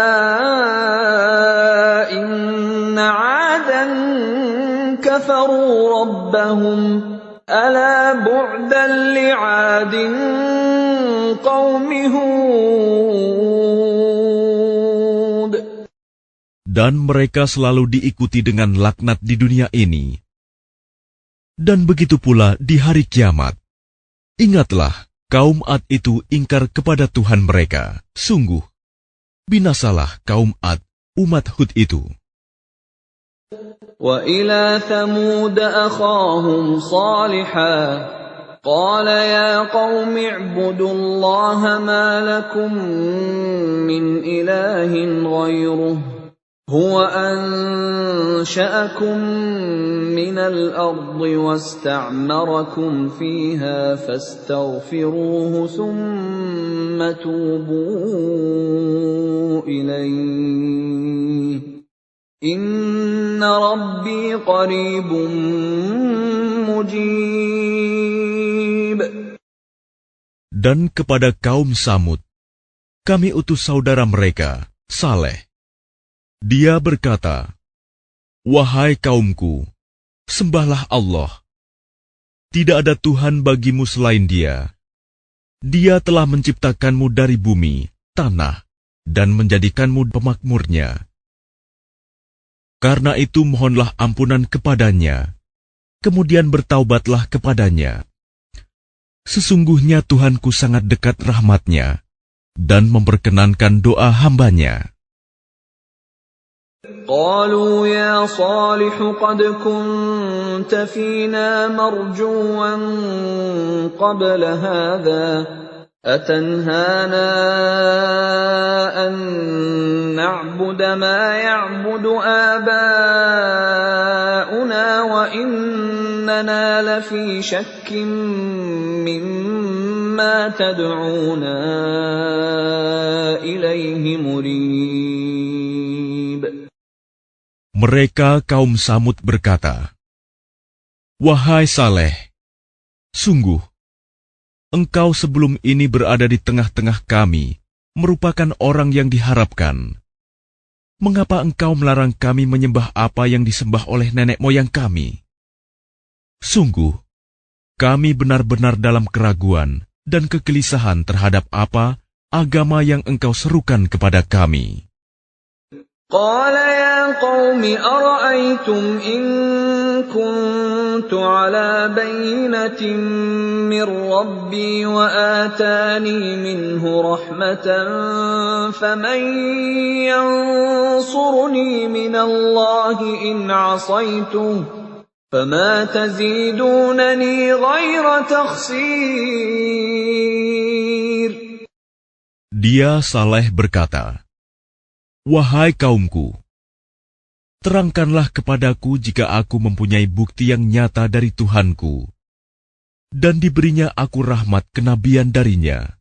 إِنَّ عَادًا كَفَرُوا رَبَّهُمْ ۗ أَلَا بُعْدًا لِّعَادٍ قَوْمِ هُودٍ. Dan mereka selalu diikuti dengan laknat di dunia ini. Dan begitu pula di hari kiamat. Ingatlah, kaum Ad itu ingkar kepada Tuhan mereka. Sungguh, binasalah kaum Ad, umat Hud itu. وَإِلَىٰ ثَمُودَ أَخَاهُمْ صَالِحًا قَالَ يَا قَوْمِ اعْبُدُوا اللَّهَ مَا لَكُم مِّنْ إِلَٰهٍ غَيْرُهُ هُوَ أَنشَأَكُم مِّنَ الْأَرْضِ وَاسْتَعْمَرَكُمْ فِيهَا فَاسْتَغْفِرُوهُ ثُمَّ تُوبُوا إِلَيْهِ إِنَّ رَبِّي قَرِيبٌ مُّجِيبٌ. Dan kepada kaum Samud, kami utus saudara mereka, Saleh. Dia berkata, "Wahai kaumku, sembahlah Allah. Tidak ada Tuhan bagimu selain Dia. Dia telah menciptakanmu dari bumi, tanah, dan menjadikanmu pemakmurnya. Karena itu mohonlah ampunan kepadanya, kemudian bertaubatlah kepadanya. Sesungguhnya Tuhanku sangat dekat rahmatnya, dan memperkenankan doa hambanya." قالوا يا صالح قد كنت فينا مرجوا قبل هذا أتنهانا أن نعبد ما يعبد آباؤنا وإننا لفي شك مما تدعونا إليه مريب. Mereka kaum Samud berkata, "Wahai Saleh, sungguh, engkau sebelum ini berada di tengah-tengah kami, merupakan orang yang diharapkan. Mengapa engkau melarang kami menyembah apa yang disembah oleh nenek moyang kami? Sungguh, kami benar-benar dalam keraguan dan kegelisahan terhadap apa agama yang engkau serukan kepada kami." قال يا قوم أرأيتم إن كنت على بينة من ربي وآتاني منه رحمة فمن ينصرني من الله إن عصيته فما تزيدونني غير تخسير. Dia Saleh berkata, "Wahai kaumku, terangkanlah kepadaku jika aku mempunyai bukti yang nyata dari Tuhanku, dan diberinya aku rahmat kenabian darinya.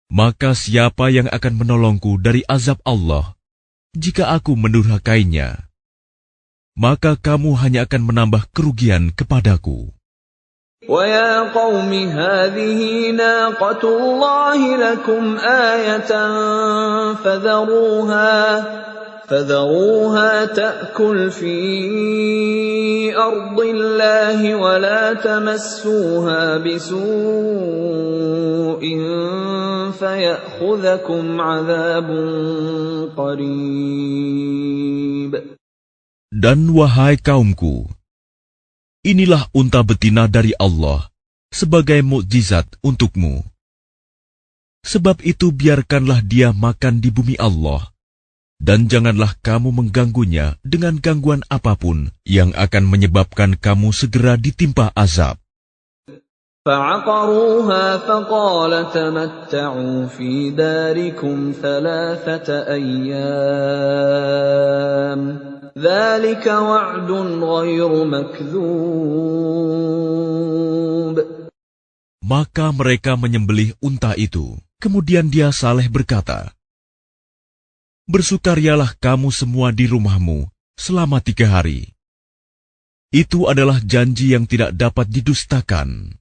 Maka siapa yang akan menolongku dari azab Allah, jika aku mendurhakainya? Maka kamu hanya akan menambah kerugian kepadaku." وَيَا قَوْمِ هَٰذِهِ نَاقَةُ اللَّهِ لَكُمْ آيَةً فَذَرُوهَا تَأْكُلْ فِي أَرْضِ اللَّهِ وَلَا تَمَسُّوهَا بِسُوءٍ فَيَأْخُذَكُمْ عَذَابٌ قَرِيبٌ. Dan wahai kaumku, inilah unta betina dari Allah sebagai mukjizat untukmu. Sebab itu biarkanlah dia makan di bumi Allah, dan janganlah kamu mengganggunya dengan gangguan apapun yang akan menyebabkan kamu segera ditimpa azab. فَعَقَرُوهَا فَقَالَ تَمَتَّعُوا فِي دَارِكُمْ 3 أَيَّامٍ ذَلِكَ وَعْدٌ غَيْرُ مَكْذُوبٍ. Maka mereka menyembelih unta itu. Kemudian dia Saleh berkata, "Bersukarialah kamu semua di rumahmu selama 3 hari. Itu adalah janji yang tidak dapat didustakan.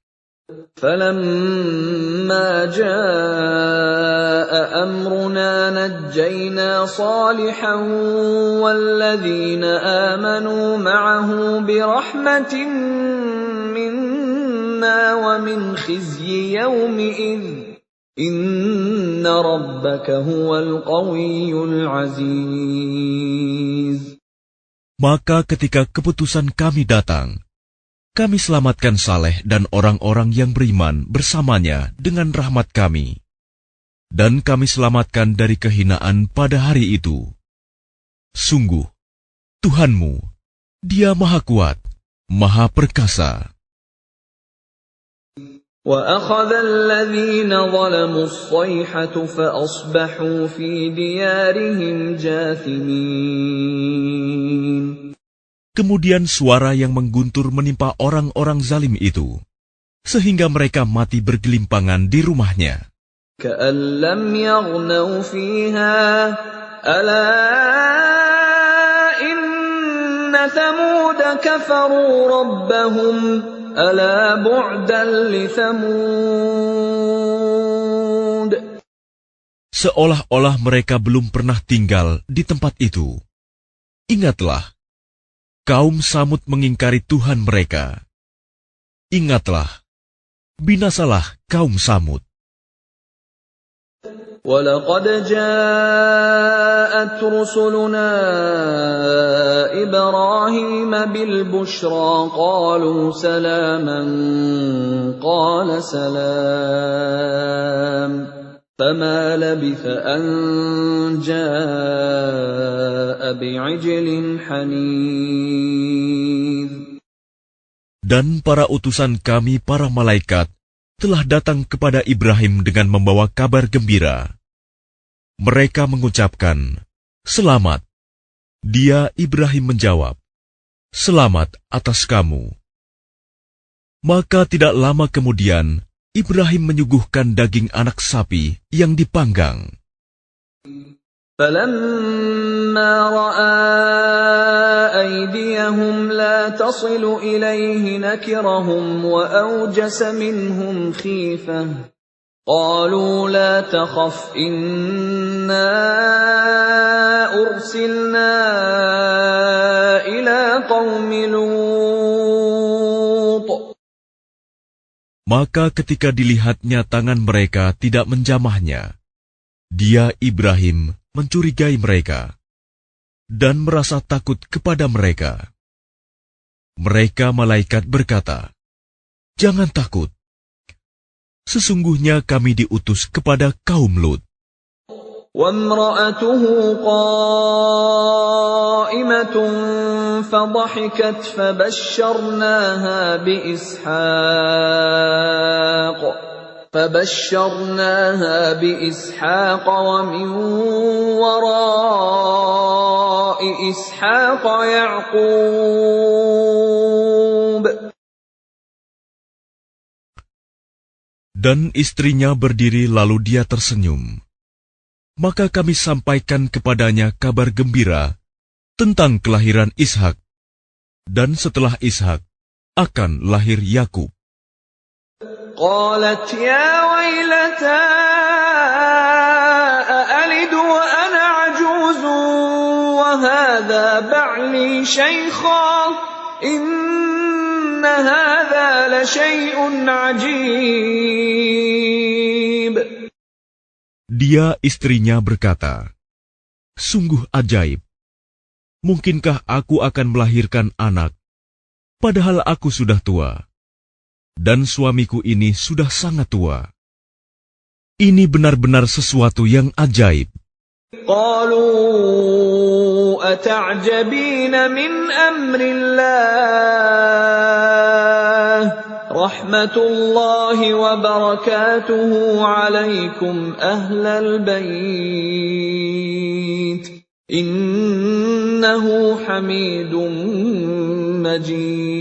فَلَمَّا جَاءَ أَمْرُنَا نَجَّيْنَا صَالِحًا وَالَّذِينَ آمَنُوا مَعَهُ بِرَحْمَةٍ مِنَّا وَمِنْ خِزْيِ يَوْمِئِذٍ إِنَّ رَبَّكَ هُوَ الْقَوِيُّ الْعَزِيزُ. Maka ketika keputusan kami datang, kami selamatkan Saleh dan orang-orang yang beriman bersamanya dengan rahmat kami. Dan kami selamatkan dari kehinaan pada hari itu. Sungguh, Tuhanmu, Dia Maha Kuat, Maha Perkasa. وَأَخَذَ الَّذِينَ ظَلَمُوا الصَّيْحَةُ فَأَصْبَحُوا فِي دِيَارِهِمْ جَاثِمِينَ. Kemudian suara yang mengguntur menimpa orang-orang zalim itu, sehingga mereka mati bergelimpangan di rumahnya. كَأَن لَّمْ يَغْنَوْا فِيهَا أَلَا إِنَّ ثَمُودَ كَفَرُوا رَبَّهُمْ أَلَا بُعْدًا لِثَمُودَ. Seolah-olah mereka belum pernah tinggal di tempat itu. Ingatlah, kaum Samud mengingkari Tuhan mereka. Ingatlah, binasalah kaum Samud. وَلَقَدْ جَاءَتْ رُسُلُنَا إِبْرَاهِيمَ بِالْبُشْرَىٰ قَالُوا سَلَامًا قَالَ سَلَامٌ فَمَا لَبِثَ أَن جَاءَ بِعِجْلٍ حَنِيذٍ. Dan para utusan kami, para malaikat, telah datang kepada Ibrahim dengan membawa kabar gembira. Mereka mengucapkan, "Selamat." Dia, Ibrahim, menjawab, "Selamat atas kamu." Maka tidak lama kemudian, Ibrahim menyuguhkan daging anak sapi yang dipanggang. فَلَمَّا رَأَىٰ أَيْدِيَهُمْ لَا تَصِلُ إِلَيْهِ نَكِرَهُمْ وَأَوْجَسَ مِنْهُمْ خِيفَةً قَالُوا لَا تَخَفْ إِنَّا أُرْسِلْنَا إِلَىٰ قَوْمِ لُوطٍ. Maka ketika dilihatnya tangan mereka tidak menjamahnya, dia, Ibrahim, mencurigai mereka dan merasa takut kepada mereka. Mereka malaikat berkata, "Jangan takut. Sesungguhnya kami diutus kepada kaum Lut." وَامْرَأَتُهُ قَائِمَةٌ فَضَحِكَتْ فَبَشَّرْنَاهَا بِإِسْحَاقَ وَمِنْ وَرَاءِ إِسْحَاقَ يَعْقُوبَ. Dan istrinya berdiri lalu dia tersenyum. Maka kami sampaikan kepadanya kabar gembira tentang kelahiran Ishak. Dan setelah Ishak akan lahir Yakub. قالت يا ويلتى أألد وأنا عجوز وهذا بعلي شيخا إن هذا لشيء عجيب. Dia, istrinya, berkata, "Sungguh ajaib. Mungkinkah aku akan melahirkan anak, padahal aku sudah tua? Dan suamiku ini sudah sangat tua. Ini benar-benar sesuatu yang ajaib." قالوا أتعجبين من أمر الله رحمة الله وبركاته عليكم أهل البيت إنه حميد مجيد.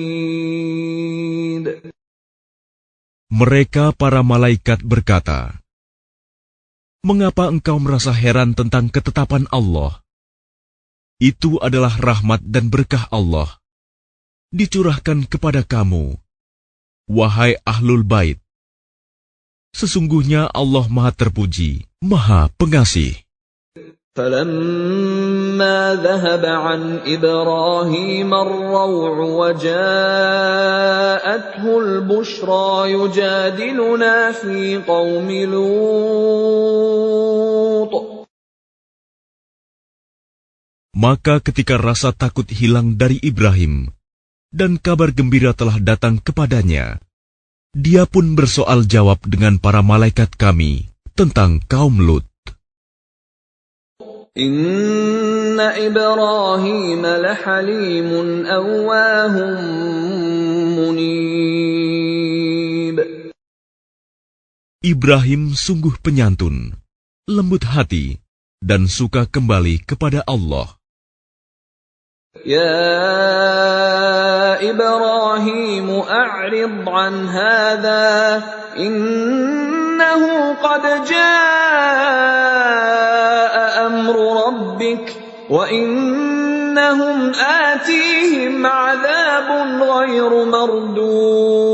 Mereka para malaikat berkata, "Mengapa engkau merasa heran tentang ketetapan Allah? Itu adalah rahmat dan berkah Allah. dicurahkan kepada kamu, wahai Ahlul Bait. Sesungguhnya Allah Maha Terpuji, Maha Pengasih. فَلَمَّا ذَهَبَ عَنْ إِبْرَاهِيمَ الرَّوْعُ وَجَاءَتْهُ الْبُشْرَى يُجَادِلُنَا فِي قَوْمِ لُوطٍ. Maka ketika rasa takut hilang dari Ibrahim, dan kabar gembira telah datang kepadanya, dia pun bersoal jawab dengan para malaikat kami tentang kaum Lut. Inna Ibrahim lahalimun awwahum munib. Ibrahim sungguh penyantun, lembut hati, dan suka kembali kepada Allah. Ya Ibrahim a'rid an hadha innahu qad jaa amru rabbik wa innahum atihim 'adzabun ghairu mardud.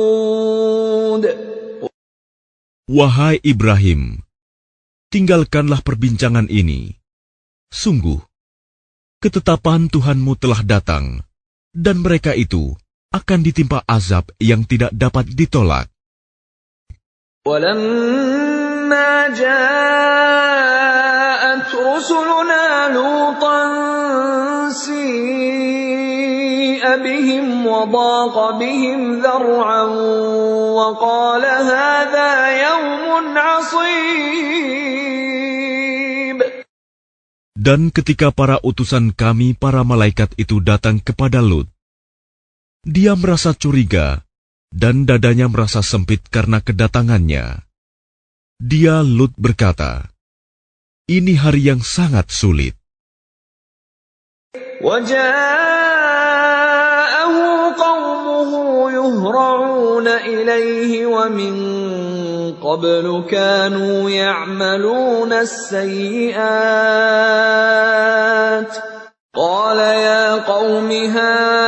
Wahai Ibrahim, tinggalkanlah perbincangan ini. Sungguh, ketetapan Tuhanmu telah datang, dan mereka itu akan ditimpa azab yang tidak dapat ditolak. وَلَمَّا جَاءَتْ رُسُلُنَا لُوطًا سِيءَ بِهِمْ وَضَاقَ بِهِمْ ذَرْعًا وَقَالَ هَذَا يَوْمٌ عَصِيبٌ. Dan ketika para utusan kami, para malaikat itu datang kepada Lut, dia merasa curiga dan dadanya merasa sempit karena kedatangannya. Dia, Lut, berkata, "Ini hari yang sangat sulit." وَجَاءَهُ قَوْمُهُ يُهْرَعُونَ إِلَيْهِ وَمِن قَبْلُ كَانُوا يَعْمَلُونَ السَّيِّئَاتِ قَالَ يَا قَوْمِ هَٰؤُلَاءِ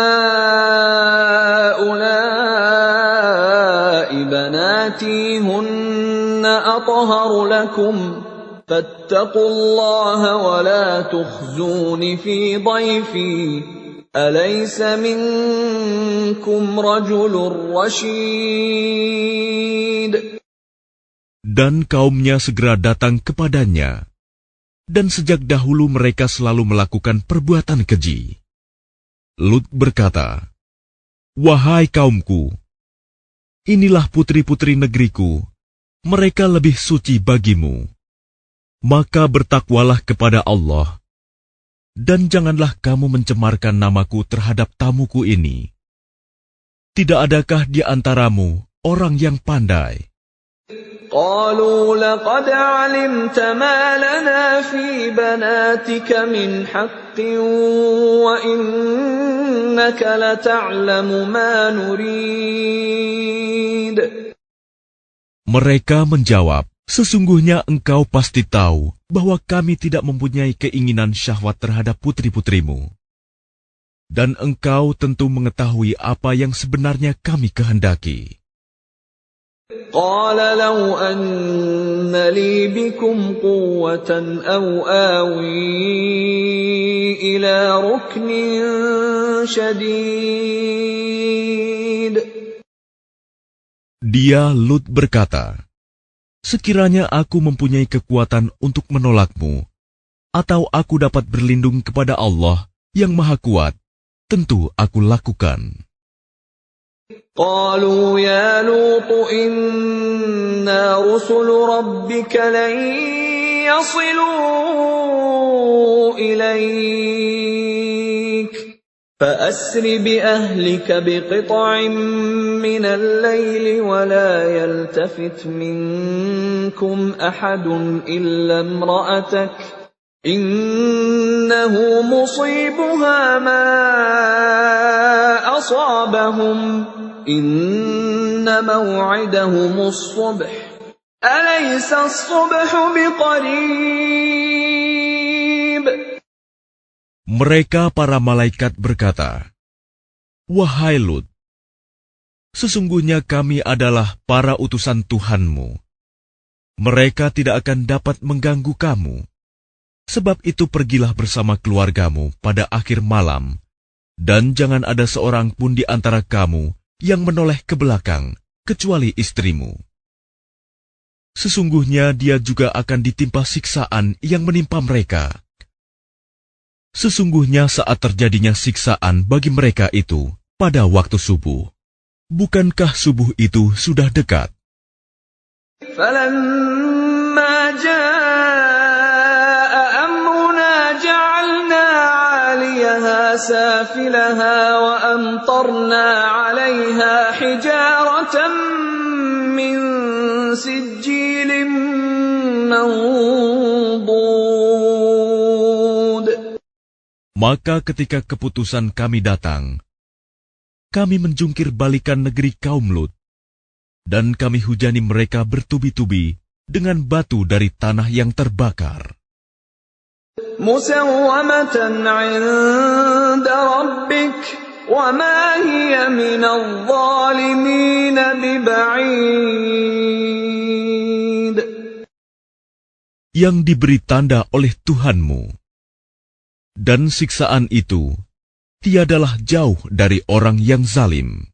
بَنَاتِي هُنَّ أَطْهَرُ لَكُمْ فَاتَّقُوا اللَّهَ وَلَا تُخْزُونِ فِي ضَيْفِي أَلَيْسَ مِنكُمْ رَجُلٌ رَّشِيدٌ. Dan kaumnya segera datang kepadanya, dan sejak dahulu mereka selalu melakukan perbuatan keji. Lut berkata, "Wahai kaumku, inilah putri-putri negeriku, mereka lebih suci bagimu. Maka bertakwalah kepada Allah, dan janganlah kamu mencemarkan namaku terhadap tamuku ini. Tidak adakah di antaramu orang yang pandai?" قالوا لقد علمت ما لنا في بناتك من حق وإنك لتعلم ما نريد. Mereka menjawab, "Sesungguhnya engkau pasti tahu bahwa kami tidak mempunyai keinginan syahwat terhadap putri-putrimu. Dan engkau tentu mengetahui apa yang sebenarnya kami kehendaki." قال لو أن لي بكم قوة أو آوي إلى ركن شديد. Dia, Lut, berkata, "Sekiranya aku mempunyai kekuatan untuk menolakmu, atau aku dapat berlindung kepada Allah yang Maha Kuat, tentu aku lakukan." قالوا يا لوط إنا رسل ربك لن يصلوا إليك فأسر بأهلك بقطع من الليل ولا يلتفت منكم أحد إلا امرأتك إنه مصيبها ما أصابهم إن موعدهم الصبح أليس الصبح بقريب. Mereka para malaikat berkata, Wahai Lut, sesungguhnya kami adalah para utusan Tuhanmu. Mereka tidak akan dapat mengganggu kamu. Sebab itu pergilah bersama keluargamu pada akhir malam, dan jangan ada seorang pun di antara kamu yang menoleh ke belakang, kecuali istrimu. Sesungguhnya dia juga akan ditimpa siksaan yang menimpa mereka. Sesungguhnya saat terjadinya siksaan bagi mereka itu pada waktu subuh. Bukankah subuh itu sudah dekat? فَلَمَّا جَاءَ أَمْرُنَا جَعَلْنَا عَالِيَهَا سَافِلَهَا وَأَمْطَرْنَا عَلَيْهَا حِجَارَةً مِّن سِجِّيلٍ مَّنضُودٍ. Maka ketika keputusan kami datang, kami menjungkir balikan negeri kaum Lut, dan kami hujani mereka bertubi-tubi dengan batu dari tanah yang terbakar. مُّسَوَّمَةً عِندَ رَبِّكَ وَمَا هِيَ مِنَ الظَّالِمِينَ بِبَعِيدٍ. Yang diberi tanda oleh Tuhanmu. Dan siksaan itu tiadalah jauh dari orang yang zalim.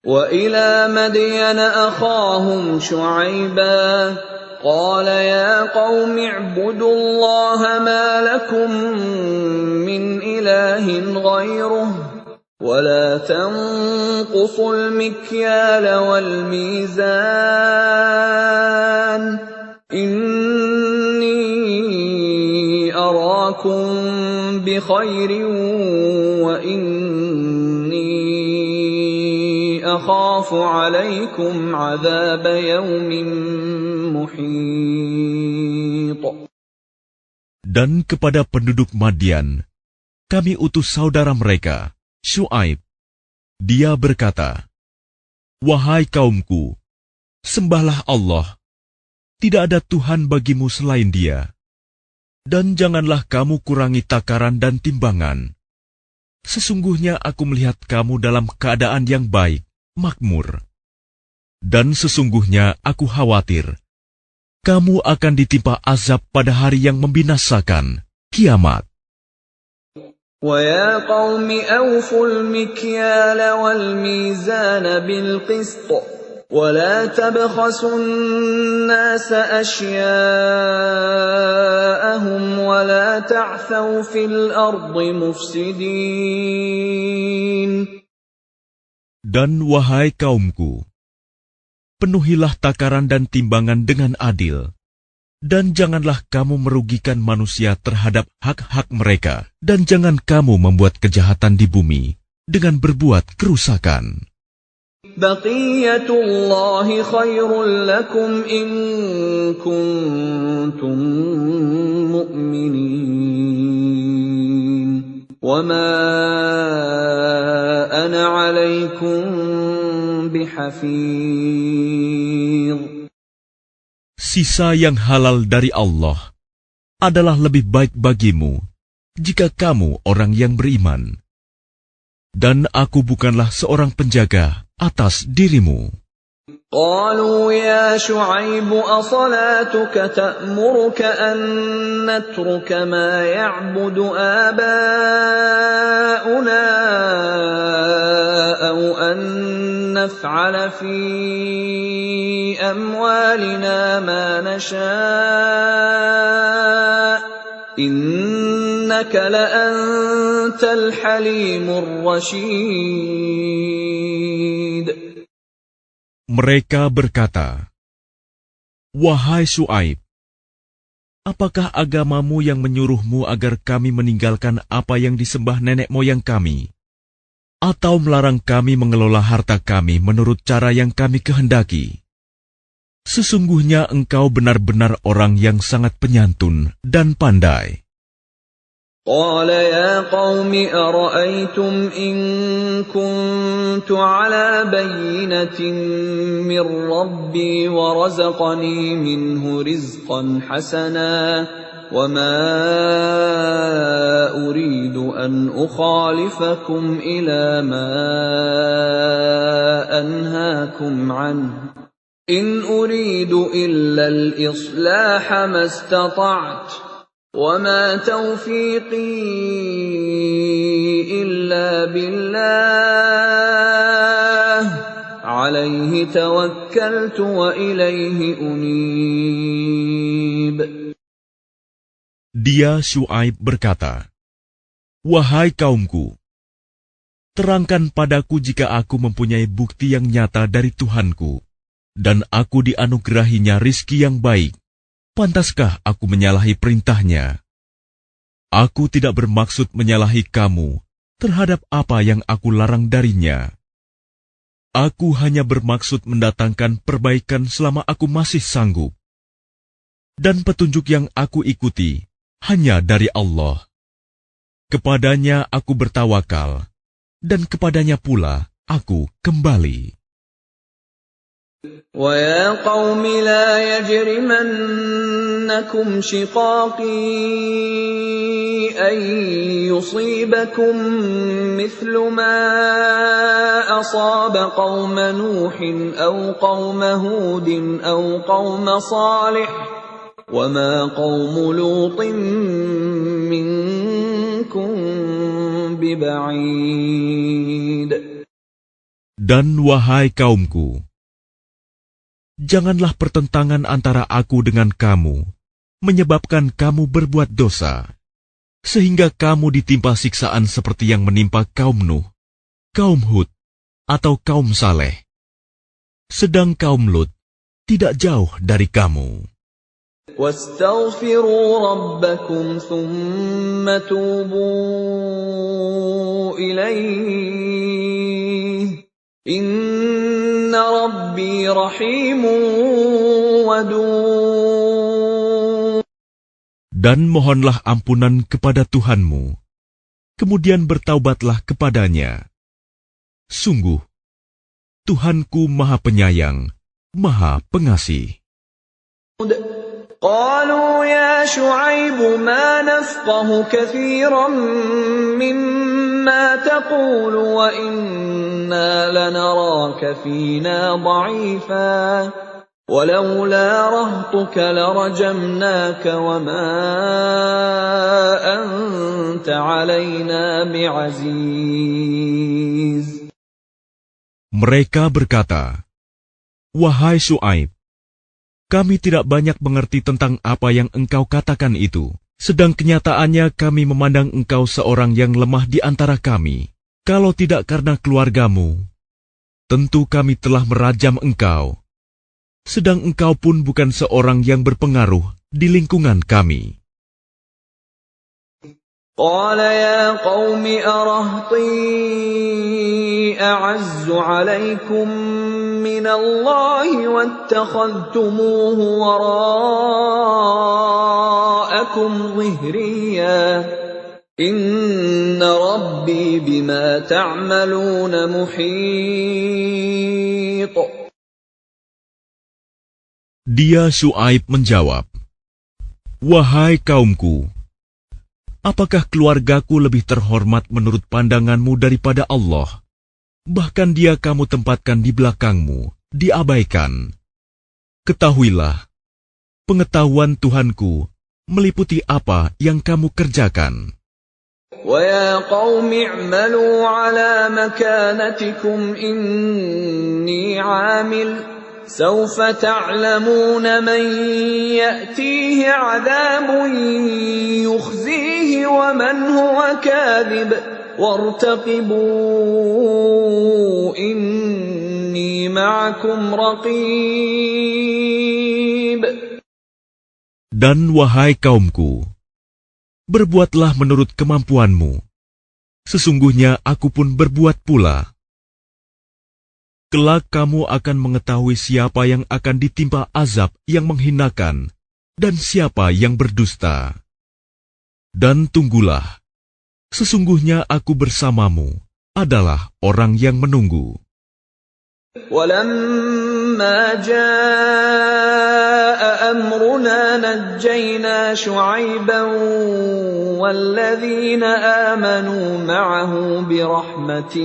وَإِلَى مَدْيَنَ أَخَاهُمْ شُعَيْبًا قَالَ يَا قَوْمِ اعْبُدُوا اللَّهَ مَا لَكُمْ مِنْ إِلَٰهٍ غَيْرُهُ وَلَا تَنقُصُوا الْمِكْيَالَ وَالْمِيزَانَ إِنِّي أَرَاكُمْ بِخَيْرٍ وَإِنِّي أَخَافُ عَلَيْكُمْ عَذَابَ يَوْمٍ مُحِيطٍ. Dan kepada penduduk Madian, kami utus saudara mereka, Syuaib. Dia berkata, "Wahai kaumku, sembahlah Allah. Tidak ada Tuhan bagimu selain Dia. Dan janganlah kamu kurangi takaran dan timbangan. Sesungguhnya aku melihat kamu dalam keadaan yang baik, makmur. Dan sesungguhnya aku khawatir, kamu akan ditimpa azab pada hari yang membinasakan, kiamat." وَيَا قَوْمِ أَوْفُوا الْمِكْيَالَ وَالْمِيزَانَ بِالْقِسْطِ وَلَا تَبْخَسُوا النَّاسَ أَشْيَاءَهُمْ وَلَا تَعْثَوْا فِي الْأَرْضِ مُفْسِدِينَ. Dan wahai kaumku, penuhilah takaran dan timbangan dengan adil, dan janganlah kamu merugikan manusia terhadap hak-hak mereka, dan jangan kamu membuat kejahatan di bumi dengan berbuat kerusakan. بَقِيَّةُ اللَّهِ خَيْرٌ لَكُمْ إِن كُنتُم مُّؤْمِنِينَ وَمَا أَنَا عَلَيْكُمْ بِحَفِيظٍ. Sisa yang halal dari Allah adalah lebih baik bagimu jika kamu orang yang beriman. Dan aku bukanlah seorang penjaga atas dirimu. قالوا يا شعيب أصلاتك تأمرك أن نترك ما يعبد آباؤنا أو أن نفعل في أموالنا ما نشاء إنك لأنت الحليم الرشيد. Mereka berkata, "Wahai Syuaib, apakah agamamu yang menyuruhmu agar kami meninggalkan apa yang disembah nenek moyang kami, atau melarang kami mengelola harta kami menurut cara yang kami kehendaki? Sesungguhnya engkau benar-benar orang yang sangat penyantun dan pandai." قال يا قوم أرأيتم إن كنت على بينة من ربي ورزقني منه رزقا حسنا وما أريد أن أخالفكم إلى ما أنهاكم عنه إن أريد إلا الإصلاح ما استطعت وما توفيقي إلا بالله عليه توكلت وإليه أنيب. Dia Syuaib berkata, "Wahai kaumku, terangkan padaku jika aku mempunyai bukti yang nyata dari Tuhanku, dan aku dianugerahinya rizki yang baik. Pantaskah aku menyalahi perintahnya? Aku tidak bermaksud menyalahi kamu terhadap apa yang aku larang darinya. Aku hanya bermaksud mendatangkan perbaikan selama aku masih sanggup. Dan petunjuk yang aku ikuti hanya dari Allah. Kepadanya aku bertawakal, dan kepadanya pula aku kembali." وَيَا قَوْمِ لَا يَجْرِمَنَّكُمْ شِقَاقِي أَن يُصِيبَكُم مِّثْلُ مَا أَصَابَ قَوْمَ نُوحٍ أَوْ قَوْمَ هُودٍ أَوْ قَوْمَ صَالِحٍ وَمَا قَوْمُ لُوطٍ مِّنكُم بِبَعِيدٍ. Dan wahai kaumku, janganlah pertentangan antara aku dengan kamu menyebabkan kamu berbuat dosa, sehingga kamu ditimpa siksaan seperti yang menimpa kaum Nuh, kaum Hud, atau kaum Saleh. Sedang kaum Lut tidak jauh dari kamu. وَاسْتَغْفِرُوا رَبَّكُمْ ثُمَّ تُوبُوا إِلَيْهِ إِنَّ رَبِّي رَحِيمٌ وَدُودٌ. Dan mohonlah ampunan kepada Tuhanmu, kemudian bertaubatlah kepadanya. Sungguh, Tuhanku Maha Penyayang, Maha Pengasih. قالوا يا شعيب ما نفقه كثيرا مما تقول وإنا لنراك فينا ضعيفا ولولا رهطك لرجمناك وما أنت علينا بعزيز. Mereka berkata, "Wahai Syuaib, kami tidak banyak mengerti tentang apa yang engkau katakan itu. Sedang kenyataannya kami memandang engkau seorang yang lemah di antara kami. Kalau tidak karena keluargamu, tentu kami telah merajam engkau. Sedang engkau pun bukan seorang yang berpengaruh di lingkungan kami." قال يا قوم أرهطي أعز عليكم من الله واتخذتموه وراءكم ظهريا إن ربي بما تعملون محيط. Dia Syuaib menjawab, "Wahai kaumku, apakah keluargaku lebih terhormat menurut pandanganmu daripada Allah? Bahkan dia kamu tempatkan di belakangmu, diabaikan. Ketahuilah, pengetahuan Tuhanku meliputi apa yang kamu kerjakan." وَيَا قَوْمِ اعْمَلُوا عَلَى مَكَانَتِكُمْ إِنِّي عَامِلٌ سَوْفَ تَعْلَمُونَ مَنْ يَأْتِيهِ عَذَابٌ يُخْزِيهِ وَمَنْ هُوَ كَاذِبٌ وَارْتَقِبُوا إِنِّي مَعَكُمْ رَقِيبٌ. Dan wahai kaumku, berbuatlah menurut kemampuanmu. Sesungguhnya aku pun berbuat pula. Kelak kamu akan mengetahui siapa yang akan ditimpa azab yang menghinakan dan siapa yang berdusta. Dan tunggulah, sesungguhnya aku bersamamu adalah orang yang menunggu. وَلَمَّا جَاءَ أَمْرُنَا نَجَّيْنَا شُعَيْبًا وَالَّذِينَ آمَنُوا مَعَهُ بِرَحْمَةٍ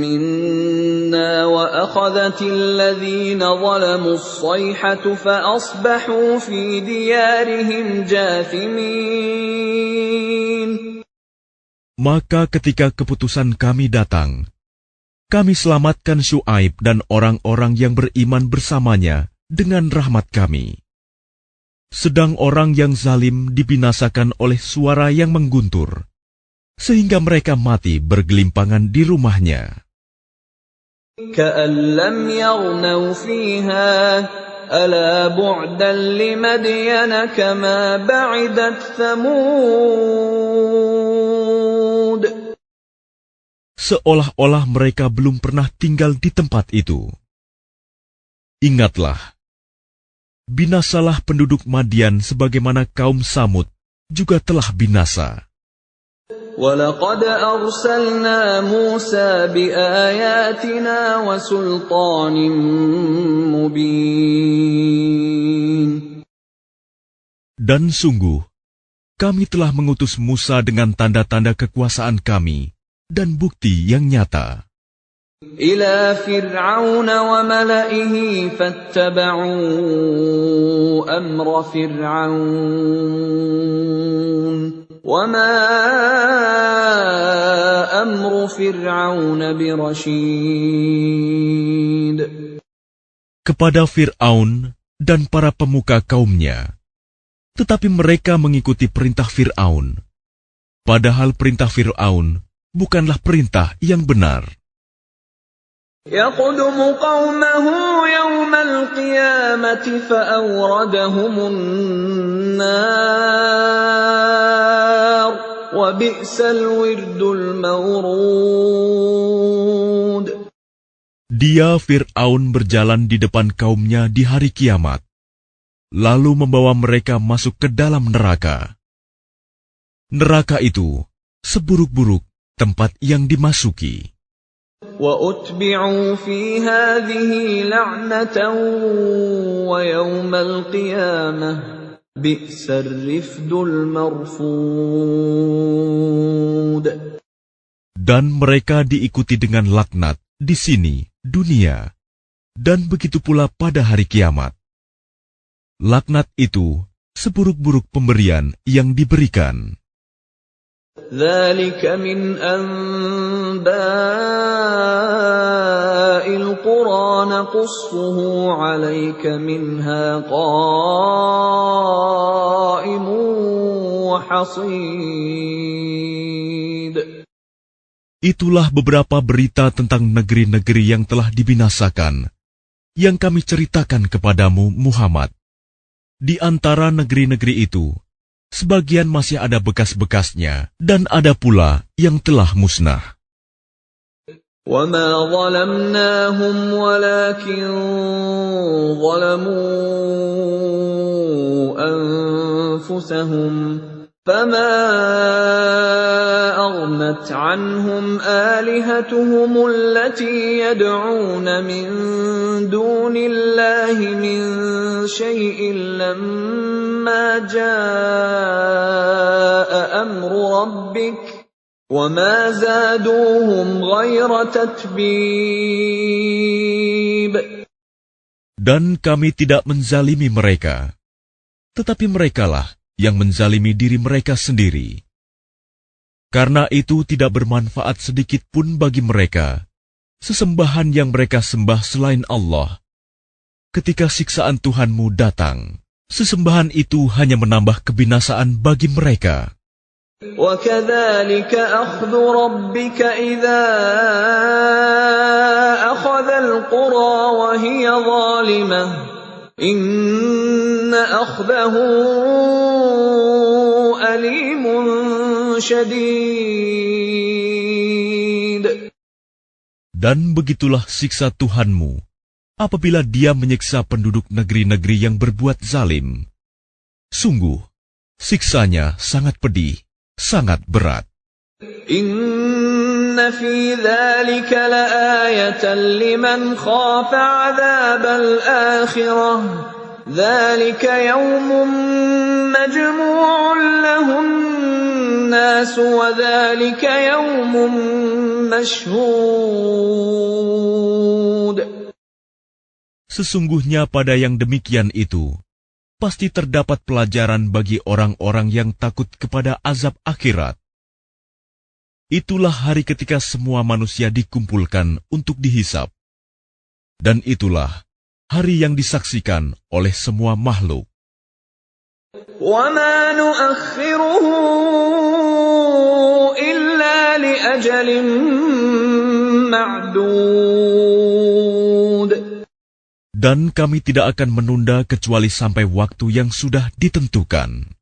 مِنَّا وَأَخَذَتِ الَّذِينَ ظَلَمُوا الصَّيْحَةُ فَأَصْبَحُوا فِي دِيَارِهِمْ جَاثِمِينَ. Maka ketika keputusan kami datang, kami selamatkan Syuaib dan orang-orang yang beriman bersamanya dengan rahmat kami. Sedang orang yang zalim dibinasakan oleh suara yang mengguntur, sehingga mereka mati bergelimpangan di rumahnya. كَأَن لَّمْ يَغْنَوْا فِيهَا أَلَا بُعْدًا لِّمَدْيَنَ كَمَا بَعِدَتْ ثَمُودُ. Seolah-olah mereka belum pernah tinggal di tempat itu. Ingatlah, binasalah penduduk Madian sebagaimana kaum Samud juga telah binasa. وَلَقَدْ أَرْسَلْنَا مُوسَى بِآيَاتِنَا وَسُلْطَانٍ مُبِينٍ. Dan sungguh, kami telah mengutus Musa dengan tanda-tanda kekuasaan kami dan bukti yang nyata. إِلَى فِرْعَوْنَ وَمَلَئِهِ فَاتَّبَعُوا أَمْرَ فِرْعَوْنَ وَمَا أَمْرُ فِرْعَوْنَ بِرَشِيدٍ. Kepada Fir'aun dan para pemuka kaumnya, tetapi mereka mengikuti perintah Fir'aun, padahal perintah Fir'aun bukanlah perintah yang benar. يَقْدُمُ قَوْمَهُ يَوْمَ الْقِيَامَةِ فَأَوْرَدَهُمُ النَّارَ وَبِئْسَ الْوِرْدُ الْمَوْرُودُ. Dia Fir'aun berjalan di depan kaumnya di hari kiamat, lalu membawa mereka masuk ke dalam neraka. Neraka itu seburuk-buruk tempat yang dimasuki. وَأُتْبِعُوا فِي هَذِهِ لَعْنَةً وَيَوْمَ الْقِيَامَةِ بِئْسَ الرِّفْدُ الْمَرْفُودُ. Dan mereka diikuti dengan laknat di sini, dunia, dan begitu pula pada hari kiamat. Laknat itu seburuk-buruk pemberian yang diberikan. ذَلِكَ مِنْ أَنْبَاءِ الْقُرَى نَقُصُّهُ عَلَيْكَ مِنْهَا قَائِمٌ وَحَصِيدٌ. Itulah beberapa berita tentang negeri-negeri yang telah dibinasakan, yang kami ceritakan kepadamu, Muhammad. Di antara negeri-negeri itu, sebagian masih ada bekas-bekasnya, dan ada pula yang telah musnah. وَمَا ظَلَمْنَاهُمْ وَلَكِنْ ظَلَمُوا أَنفُسَهُمْ فَمَا أَغْنَتْ عَنْهُمْ آلِهَتُهُمُ الَّتِي يَدْعُونَ مِنْ دُونِ اللَّهِ مِنْ شَيْءٍ لَمَّا جَاءَ أَمْرُ رَبِّكَ وَمَا زَادُوهُمْ غَيْرَ تَتْبِيبٍ. Dan kami tidak menzalimi mereka, tetapi merekalah yang menzalimi diri mereka sendiri. Karena itu tidak bermanfaat sedikit pun bagi mereka sesembahan yang mereka sembah selain Allah. Ketika siksaan Tuhanmu datang, sesembahan itu hanya menambah kebinasaan bagi mereka. وَكَذَلِكَ أَخْذُ رَبِّكَ إِذَا أَخَذَ الْقُرَى وَهِيَ ظَالِمَةٌ إِنَّ أَخْذَهُ أَلِيمٌ شَدِيدٌ. Dan begitulah siksa Tuhanmu apabila Dia menyiksa penduduk negeri-negeri yang berbuat zalim. Sungguh, siksanya sangat pedih, sangat berat. إِنَّ فِي ذَلِكَ لَآيَةً لِمَنْ خَافَ عَذَابَ الْآخِرَةِ ذلك يوم مجموع له الناس وذلك يوم مشهود. Sesungguhnya pada yang demikian itu, pasti terdapat pelajaran bagi orang-orang yang takut kepada azab akhirat. Itulah hari ketika semua manusia dikumpulkan untuk dihisap. Dan itulah hari yang disaksikan oleh semua makhluk. وَمَا نُؤَخِّرُهُ إِلَّا لِأَجَلٍ مَّعْدُودٍ. Dan kami tidak akan menunda kecuali sampai waktu yang sudah ditentukan.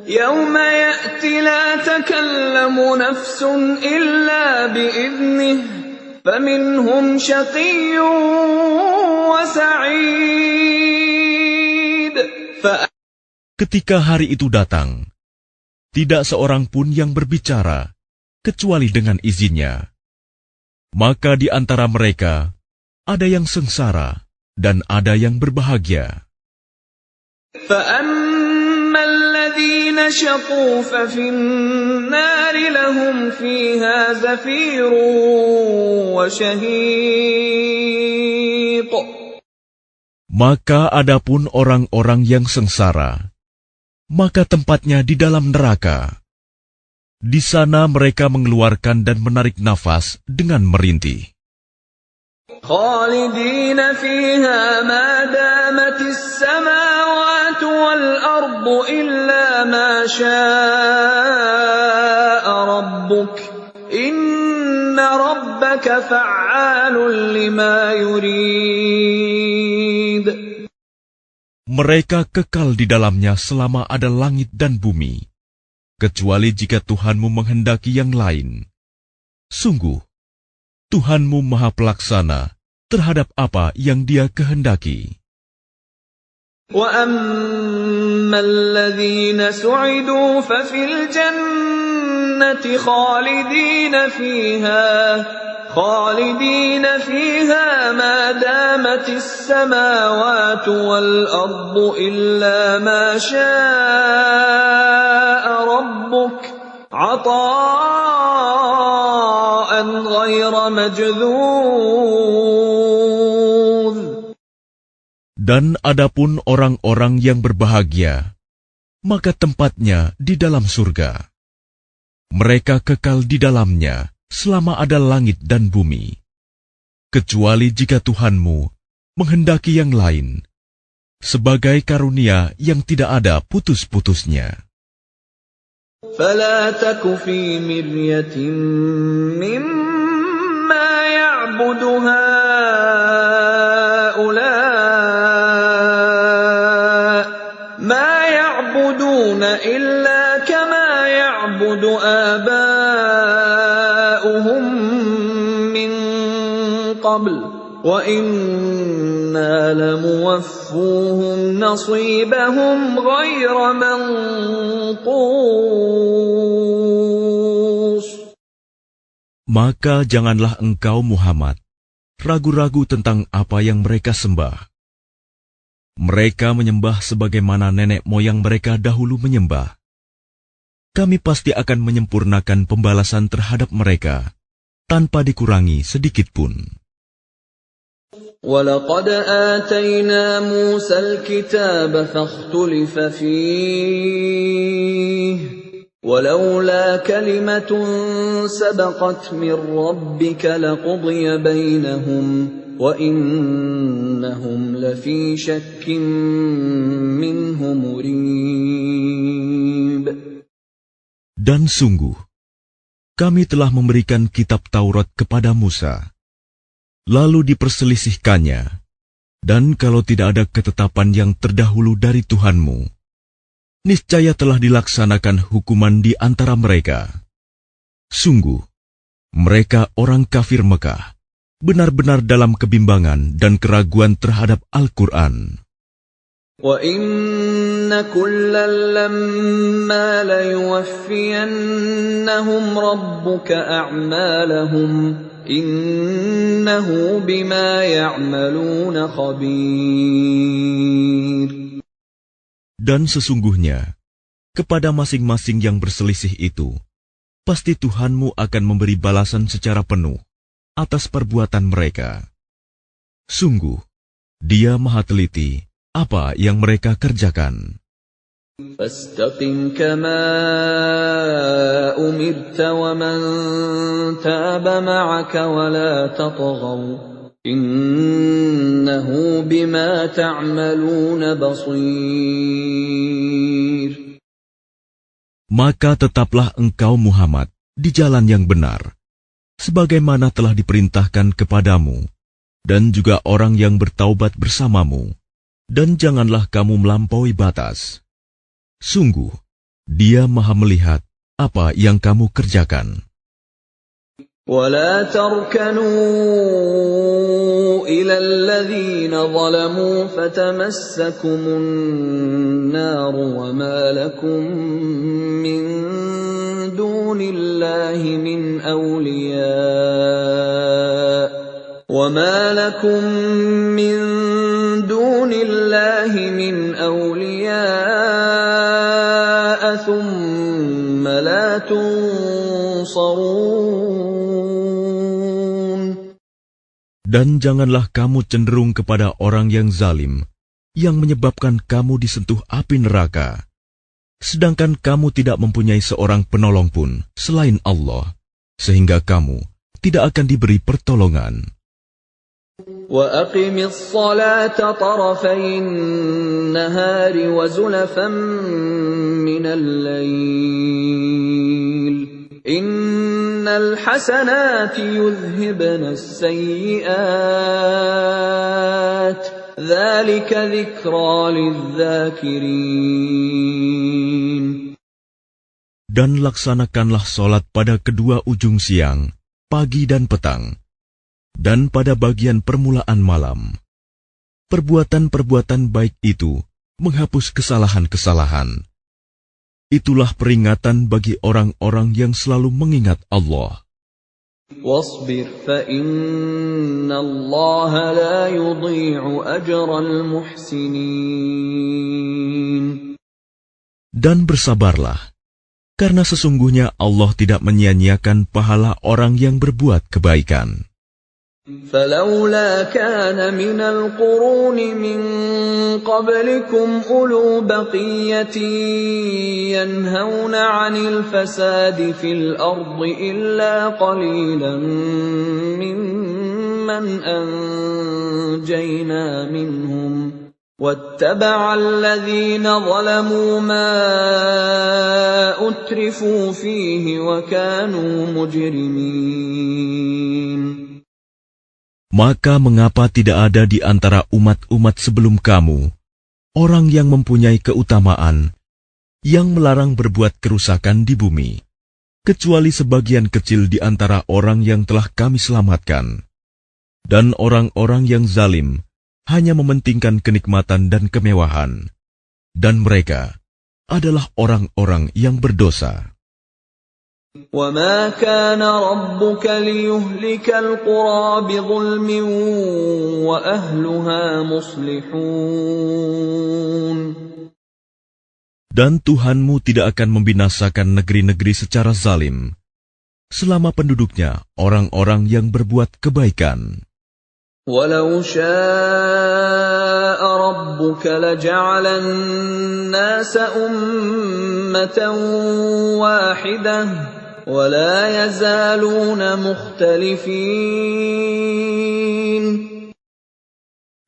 يَوْمَ يَأْتِ لَا تَكَلَّمُ نَفْسٌ إِلَّا بِإِذْنِهِ فَمِنْهُمْ شَقِيٌّ وَسَعِيدٌ. Ketika hari itu datang, tidak seorang pun yang berbicara kecuali dengan izinnya. Maka di antara mereka ada yang sengsara dan ada yang berbahagia. فَأَمَّا الَّذِينَ شَقُوا فَفِي النَّارِ لَهُمْ فِيهَا زَفِيرٌ وَشَهِيقٌ. Maka adapun orang-orang yang sengsara, maka tempatnya di dalam neraka. Di sana mereka mengeluarkan dan menarik nafas dengan merintih. خالدين فيها ما دامت السماوات والأرض إلا ما شاء ربك إن ربك فعال لما يريد. Mereka kekal di dalamnya selama ada langit dan bumi, kecuali jika Tuhanmu menghendaki yang lain. Sungguh, Tuhanmu Maha Pelaksana terhadap apa yang Dia kehendaki. وَأَمَّا الَّذِينَ سُعِدُوا فَفِي الْجَنَّةِ خَالِدِينَ فِيهَا مَا دَامَتِ السَّمَاوَاتُ وَالْأَرْضُ إِلَّا مَا شَاءَ رَبُّكَ عَطَاءً غَيْرَ مَجْذُوذٍ. Dan adapun orang-orang yang berbahagia, maka tempatnya di dalam surga. Mereka kekal di dalamnya selama ada langit dan bumi, kecuali jika Tuhanmu menghendaki yang lain, sebagai karunia yang tidak ada putus-putusnya. فَلَا تَكُ فِي مِرْيَةٍ مِّمَّا يَعْبُدُ هَٰؤُلَاءِ مَا يَعْبُدُونَ إِلَّا كَمَا يَعْبُدُ آبَاؤُهُم مِّن قَبْلُ وَإِنَّا لَمُوَفُّوهُمْ نَصِيبَهُمْ غَيْرَ مَنقُوصٍ. Maka janganlah engkau Muhammad ragu-ragu tentang apa yang mereka sembah. Mereka menyembah sebagaimana nenek moyang mereka dahulu menyembah. Kami pasti akan menyempurnakan pembalasan terhadap mereka tanpa dikurangi sedikitpun. وَلَقَدْ آتَيْنَا مُوسَى الْكِتَابَ فَاخْتُلِفَ فِيهِ وَلَوْلَا كَلِمَةٌ سَبَقَتْ مِنْ رَبِّكَ لَقُضِيَ بَيْنَهُمْ وَإِنَّهُمْ لَفِي شَكٍّ مِّنْهُ مُرِيبٍ. Dan sungguh, kami telah memberikan kitab Taurat kepada Musa. Lalu diperselisihkannya, dan kalau tidak ada ketetapan yang terdahulu dari Tuhanmu, niscaya telah dilaksanakan hukuman di antara mereka. Sungguh, mereka orang kafir Mekah, benar-benar dalam kebimbangan dan keraguan terhadap Al-Quran. وَإِنَّ كُلًّا لَّمَّا لَيُوَفِّيَنَّهُمْ رَبُّكَ أَعْمَالَهُمْ إِنَّهُ بِمَا يَعْمَلُونَ خَبِيرٌ. Dan sesungguhnya, kepada masing-masing yang berselisih itu, pasti Tuhanmu akan memberi balasan secara penuh atas perbuatan mereka. Sungguh, Dia Maha Teliti apa yang mereka kerjakan. فَاسْتَقِمْ كَمَا أُمِرْتَ وَمَنْ تَابَ مَعَكَ وَلَا تَطْغَوْا إِنَّهُ بِمَا تَعْمَلُونَ بَصِيرٌ. Maka tetaplah engkau Muhammad di jalan yang benar, sebagaimana telah diperintahkan kepadamu, dan juga orang yang bertaubat bersamamu, dan janganlah kamu melampaui batas. Sungguh, Dia Maha melihat apa yang kamu kerjakan. وَلَا تَرْكَنُوا إِلَى الَّذِينَ ظَلَمُوا فَتَمَسَّكُمُ النَّارُ وَمَا لَكُم مِّن دُونِ اللَّهِ مِنْ أَوْلِيَاءَ ثُمَّ لَا تُنصَرُونَ. Dan janganlah kamu cenderung kepada orang yang zalim, yang menyebabkan kamu disentuh api neraka, sedangkan kamu tidak mempunyai seorang penolong pun selain Allah, sehingga kamu tidak akan diberi pertolongan. وَأَقِمِ الصَّلَاةَ طَرَفَيِ النَّهَارِ وَزُلَفًا مِّنَ اللَّيْلِ إِنَّ الْحَسَنَاتِ يُذْهِبْنَ السَّيِّئَاتِ ذَلِكَ ذِكْرَى لِلذَّاكِرِينَ. Dan laksanakanlah solat pada kedua ujung siang, pagi dan petang, dan pada bagian permulaan malam. Perbuatan-perbuatan baik itu menghapus kesalahan-kesalahan. Itulah peringatan bagi orang-orang yang selalu mengingat Allah. وَاصْبِرْ فَإِنَّ اللَّهَ لَا يُضِيعُ أَجْرَ الْمُحْسِنِينَ. Dan bersabarlah, karena sesungguhnya Allah tidak menyia-nyiakan pahala orang yang berbuat kebaikan. فَلَوْلَا كَانَ مِنَ الْقُرُونِ مِنْ قَبْلِكُمْ أُولُو بَقِيَّةٍ يَنْهَوْنَ عَنِ الْفَسَادِ فِي الْأَرْضِ إِلَّا قَلِيلًا مِّمَّنْ أَنْجَيْنَا مِنْهُمْ وَاتَّبَعَ الَّذِينَ ظَلَمُوا مَا أُتْرِفُوا فِيهِ وَكَانُوا مُجْرِمِينَ. Maka mengapa tidak ada di antara umat-umat sebelum kamu orang yang mempunyai keutamaan, yang melarang berbuat kerusakan di bumi, kecuali sebagian kecil di antara orang yang telah kami selamatkan. Dan orang-orang yang zalim hanya mementingkan kenikmatan dan kemewahan, dan mereka adalah orang-orang yang berdosa. وَمَا كَانَ رَبُّكَ لِيُهْلِكَ الْقُرَى بِظُلْمٍ وَأَهْلُهَا مُصْلِحُونَ. Dan Tuhanmu tidak akan membinasakan negeri-negeri secara zalim, selama penduduknya orang-orang yang berbuat kebaikan. وَلَوْ شَاءَ رَبُّكَ لَجَعَلَ النَّاسَ أُمَّةً وَاحِدَةً وَلَا يَزَالُونَ مُخْتَلِفِينَ.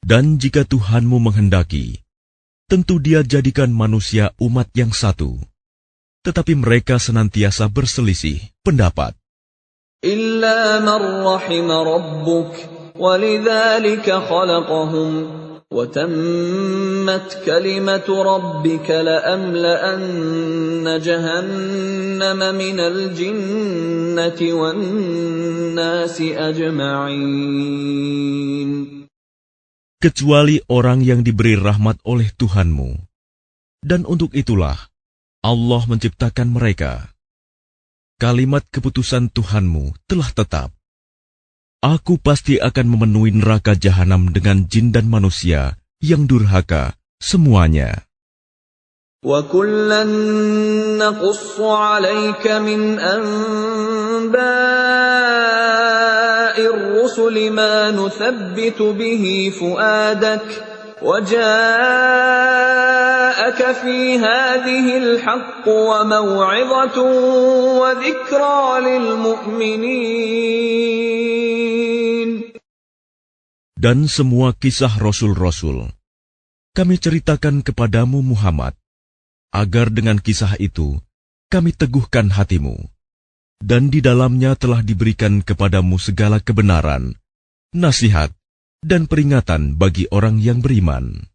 Dan jika Tuhanmu menghendaki, tentu Dia jadikan manusia umat yang satu, tetapi mereka senantiasa berselisih pendapat. إِلَّا مَنْ رَحِمَ رَبُّكَ وَلِذَلِكَ خَلَقَهُمْ وَتَمَّتْ كَلِمَةُ رَبِّكَ لَأَمْلَأَنَّ جَهَنَّمَ مِنَ الْجِنَّةِ وَالنَّاسِ أَجْمَعِينَ. Kecuali orang yang diberi rahmat oleh Tuhanmu, dan untuk itulah Allah menciptakan mereka. Kalimat keputusan Tuhanmu telah tetap, Aku pasti akan memenuhi neraka jahanam dengan jin dan manusia yang durhaka semuanya. وَكُلًّا نَّقُصُّ عَلَيْكَ مِنْ أَنبَاءِ الرُّسُلِ مَا نُثَبِّتُ بِهِ فُؤَادَكَ وَجَاءَكَ فِي هَٰذِهِ الْحَقُّ وَمَوْعِظَةٌ وَذِكْرَىٰ لِلْمُؤْمِنِينَ. Dan semua kisah Rasul-Rasul kami ceritakan kepadamu Muhammad, agar dengan kisah itu kami teguhkan hatimu, dan di dalamnya telah diberikan kepadamu segala kebenaran, nasihat, dan peringatan bagi orang yang beriman.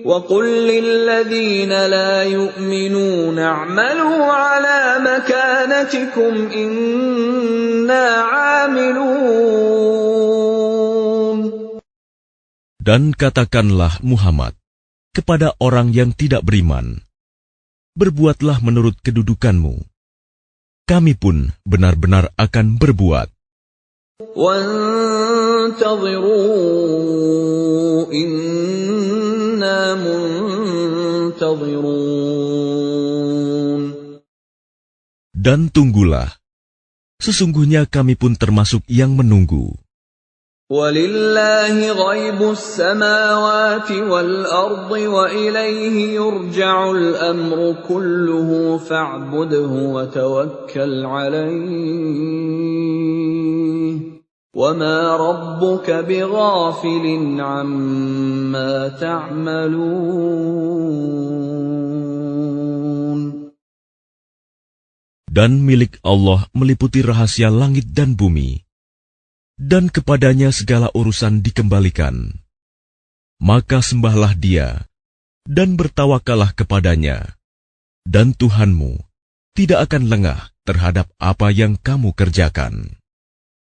وَقُل لِّلَّذِينَ لَا يُؤْمِنُونَ اعْمَلُوا عَلَىٰ مَكَانَتِكُمْ إِنَّا عَامِلُونَ. Dan katakanlah Muhammad kepada orang yang tidak beriman, berbuatlah menurut kedudukanmu. Kami pun benar-benar akan berbuat. وَانتَظِرُوا إِنَّا مُنتَظِرُونَ. Dan tunggulah, sesungguhnya kami pun termasuk yang menunggu. وَلِلَّهِ غَيْبُ السَّمَاوَاتِ وَالْأَرْضِ وَإِلَيْهِ يُرْجَعُ الْأَمْرُ كُلُّهُ فَاعْبُدْهُ وَتَوَكَّلْ عَلَيْهِ وَمَا رَبُّكَ بِغَافِلٍ عَمَّا تَعْمَلُونَ. Dan milik Allah meliputi rahasia langit dan bumi, dan kepadanya segala urusan dikembalikan. Maka sembahlah Dia, dan bertawakallah kepadanya, dan Tuhanmu tidak akan lengah terhadap apa yang kamu kerjakan.